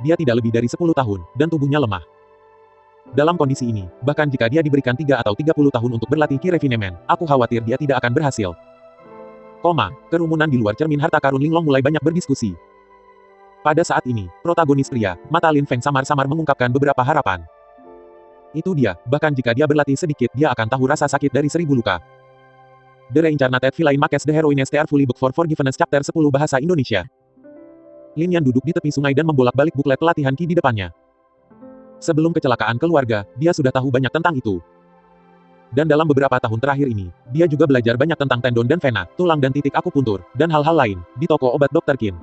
Speaker 1: Dia tidak lebih dari 10 tahun, dan tubuhnya lemah. Dalam kondisi ini, bahkan jika dia diberikan 3 atau 30 tahun untuk berlatih Ki Refinement, aku khawatir dia tidak akan berhasil. Kerumunan di luar cermin harta karun Linglong mulai banyak berdiskusi. Pada saat ini, protagonis pria, mata Lin Feng samar-samar mengungkapkan beberapa harapan. Itu dia, bahkan jika dia berlatih sedikit, dia akan tahu rasa sakit dari 1000 luka. The Reincarnated Villain Makes the Heroines Tear Fully Book for Forgiveness Chapter 10 Bahasa Indonesia. Lin Yan duduk di tepi sungai dan membolak-balik buklet pelatihan Ki di depannya. Sebelum kecelakaan keluarga, dia sudah tahu banyak tentang itu. Dan dalam beberapa tahun terakhir ini, dia juga belajar banyak tentang tendon dan vena, tulang dan titik akupuntur, dan hal-hal lain, di toko obat Dr. Qin.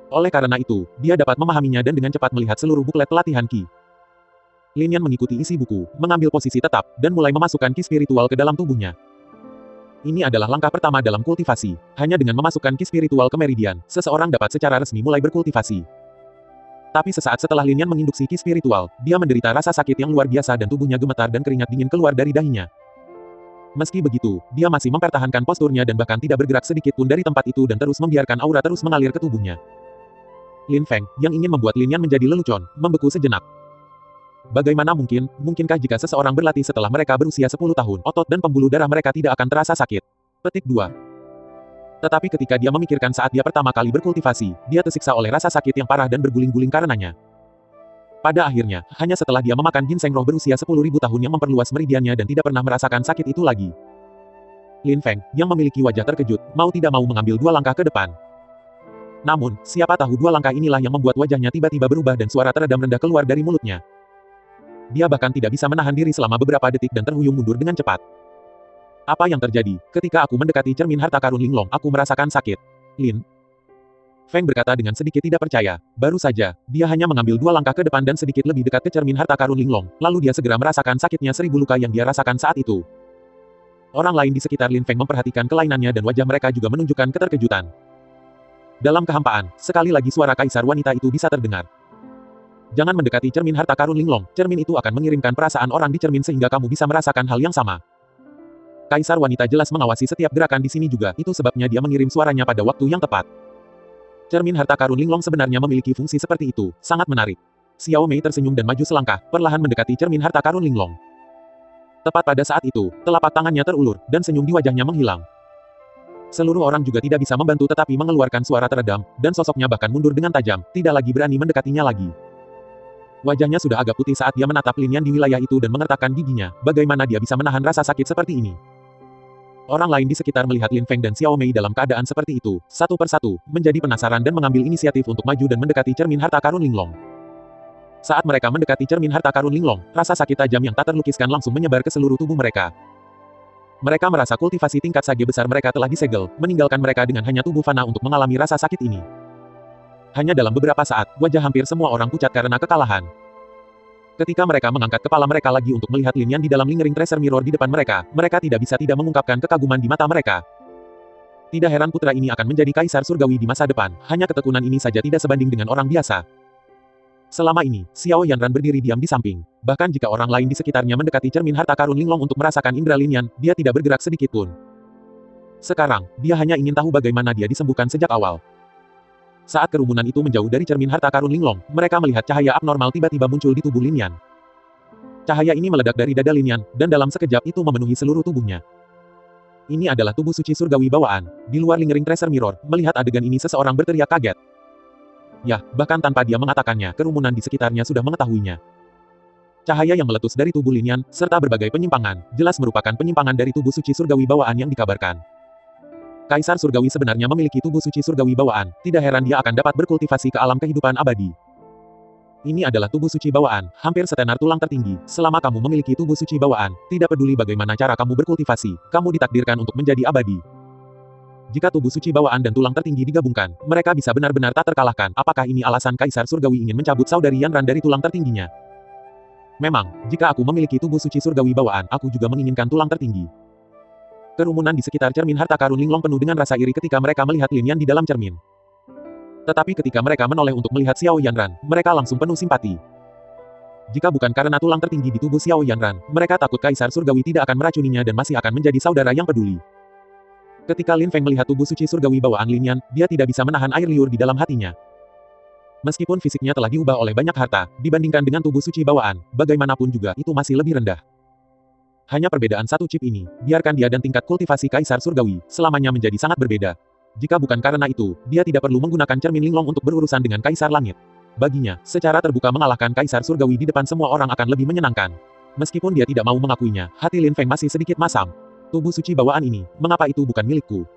Speaker 1: Oleh karena itu, dia dapat memahaminya dan dengan cepat melihat seluruh buklet pelatihan Ki. Lin Yan mengikuti isi buku, mengambil posisi tetap, dan mulai memasukkan Ki spiritual ke dalam tubuhnya. Ini adalah langkah pertama dalam kultivasi. Hanya dengan memasukkan Ki spiritual ke meridian, seseorang dapat secara resmi mulai berkultivasi. Tapi sesaat setelah Lin Yan menginduksi Ki spiritual, dia menderita rasa sakit yang luar biasa dan tubuhnya gemetar dan keringat dingin keluar dari dahinya. Meski begitu, dia masih mempertahankan posturnya dan bahkan tidak bergerak sedikit pun dari tempat itu dan terus membiarkan aura terus mengalir ke tubuhnya. Lin Feng, yang ingin membuat Lin Yan menjadi lelucon, membeku sejenak. Bagaimana mungkinkah jika seseorang berlatih setelah mereka berusia 10 tahun, otot dan pembuluh darah mereka tidak akan terasa sakit? Petik 2. Tetapi ketika dia memikirkan saat dia pertama kali berkultivasi, dia tersiksa oleh rasa sakit yang parah dan berguling-guling karenanya. Pada akhirnya, hanya setelah dia memakan ginseng roh berusia 10.000 tahun yang memperluas meridiannya dan tidak pernah merasakan sakit itu lagi. Lin Feng, yang memiliki wajah terkejut, mau tidak mau mengambil 2 langkah ke depan. Namun, siapa tahu 2 langkah inilah yang membuat wajahnya tiba-tiba berubah dan suara teredam rendah keluar dari mulutnya. Dia bahkan tidak bisa menahan diri selama beberapa detik dan terhuyung mundur dengan cepat. Apa yang terjadi? Ketika aku mendekati cermin harta karun Linglong, aku merasakan sakit. Lin. Feng berkata dengan sedikit tidak percaya. Baru saja, dia hanya mengambil 2 langkah ke depan dan sedikit lebih dekat ke cermin harta karun Linglong, lalu dia segera merasakan sakitnya 1000 luka yang dia rasakan saat itu. Orang lain di sekitar Lin Feng memperhatikan kelainannya dan wajah mereka juga menunjukkan keterkejutan. Dalam kehampaan, sekali lagi suara kaisar wanita itu bisa terdengar. Jangan mendekati cermin harta karun Linglong, cermin itu akan mengirimkan perasaan orang di cermin sehingga kamu bisa merasakan hal yang sama. Kaisar wanita jelas mengawasi setiap gerakan di sini juga, itu sebabnya dia mengirim suaranya pada waktu yang tepat. Cermin harta karun Linglong sebenarnya memiliki fungsi seperti itu, sangat menarik. Xiao Mei tersenyum dan maju selangkah, perlahan mendekati cermin harta karun Linglong. Tepat pada saat itu, telapak tangannya terulur, dan senyum di wajahnya menghilang. Seluruh orang juga tidak bisa membantu tetapi mengeluarkan suara teredam, dan sosoknya bahkan mundur dengan tajam, tidak lagi berani mendekatinya lagi. Wajahnya sudah agak putih saat dia menatap Lin Yan di wilayah itu dan mengertakkan giginya, bagaimana dia bisa menahan rasa sakit seperti ini. Orang lain di sekitar melihat Lin Feng dan Xiao Mei dalam keadaan seperti itu, satu persatu, menjadi penasaran dan mengambil inisiatif untuk maju dan mendekati cermin harta karun Linglong. Saat mereka mendekati cermin harta karun Linglong, rasa sakit tajam yang tak terlukiskan langsung menyebar ke seluruh tubuh mereka. Mereka merasa kultivasi tingkat sage besar mereka telah disegel, meninggalkan mereka dengan hanya tubuh fana untuk mengalami rasa sakit ini. Hanya dalam beberapa saat, wajah hampir semua orang pucat karena kekalahan. Ketika mereka mengangkat kepala mereka lagi untuk melihat Lin Yan di dalam lingering treasure mirror di depan mereka, mereka tidak bisa tidak mengungkapkan kekaguman di mata mereka. Tidak heran putra ini akan menjadi kaisar surgawi di masa depan, hanya ketekunan ini saja tidak sebanding dengan orang biasa. Selama ini, Xiao Yanran berdiri diam di samping. Bahkan jika orang lain di sekitarnya mendekati cermin harta karun Linglong untuk merasakan indera Lin Yan, dia tidak bergerak sedikit pun. Sekarang, dia hanya ingin tahu bagaimana dia disembuhkan sejak awal. Saat kerumunan itu menjauh dari cermin harta karun Linglong, mereka melihat cahaya abnormal tiba-tiba muncul di tubuh Lin Yan. Cahaya ini meledak dari dada Lin Yan, dan dalam sekejap itu memenuhi seluruh tubuhnya. Ini adalah tubuh suci surgawi bawaan. Di luar lingering treasure mirror, melihat adegan ini seseorang berteriak kaget. Ya, bahkan tanpa dia mengatakannya, kerumunan di sekitarnya sudah mengetahuinya. Cahaya yang meletus dari tubuh Lin Yan, serta berbagai penyimpangan, jelas merupakan penyimpangan dari tubuh suci surgawi bawaan yang dikabarkan. Kaisar surgawi sebenarnya memiliki tubuh suci surgawi bawaan, tidak heran dia akan dapat berkultivasi ke alam kehidupan abadi. Ini adalah tubuh suci bawaan, hampir setenar tulang tertinggi. Selama kamu memiliki tubuh suci bawaan, tidak peduli bagaimana cara kamu berkultivasi, kamu ditakdirkan untuk menjadi abadi. Jika tubuh suci bawaan dan tulang tertinggi digabungkan, mereka bisa benar-benar tak terkalahkan. Apakah ini alasan kaisar surgawi ingin mencabut saudari Yanran dari tulang tertingginya? Memang, jika aku memiliki tubuh suci surgawi bawaan, aku juga menginginkan tulang tertinggi. Kerumunan di sekitar cermin harta karun Linglong penuh dengan rasa iri ketika mereka melihat Lin Yan di dalam cermin. Tetapi ketika mereka menoleh untuk melihat Xiao Yanran, mereka langsung penuh simpati. Jika bukan karena tulang tertinggi di tubuh Xiao Yanran, mereka takut kaisar surgawi tidak akan meracuninya dan masih akan menjadi saudara yang peduli. Ketika Lin Feng melihat tubuh suci surgawi bawaan Lin Yan, dia tidak bisa menahan air liur di dalam hatinya. Meskipun fisiknya telah diubah oleh banyak harta, dibandingkan dengan tubuh suci bawaan, bagaimanapun juga itu masih lebih rendah. Hanya perbedaan satu chip ini, biarkan dia dan tingkat kultivasi kaisar surgawi, selamanya menjadi sangat berbeda. Jika bukan karena itu, dia tidak perlu menggunakan cermin Linglong untuk berurusan dengan kaisar langit. Baginya, secara terbuka mengalahkan kaisar surgawi di depan semua orang akan lebih menyenangkan. Meskipun dia tidak mau mengakuinya, hati Lin Feng masih sedikit masam. Tubuh suci bawaan ini, mengapa itu bukan milikku?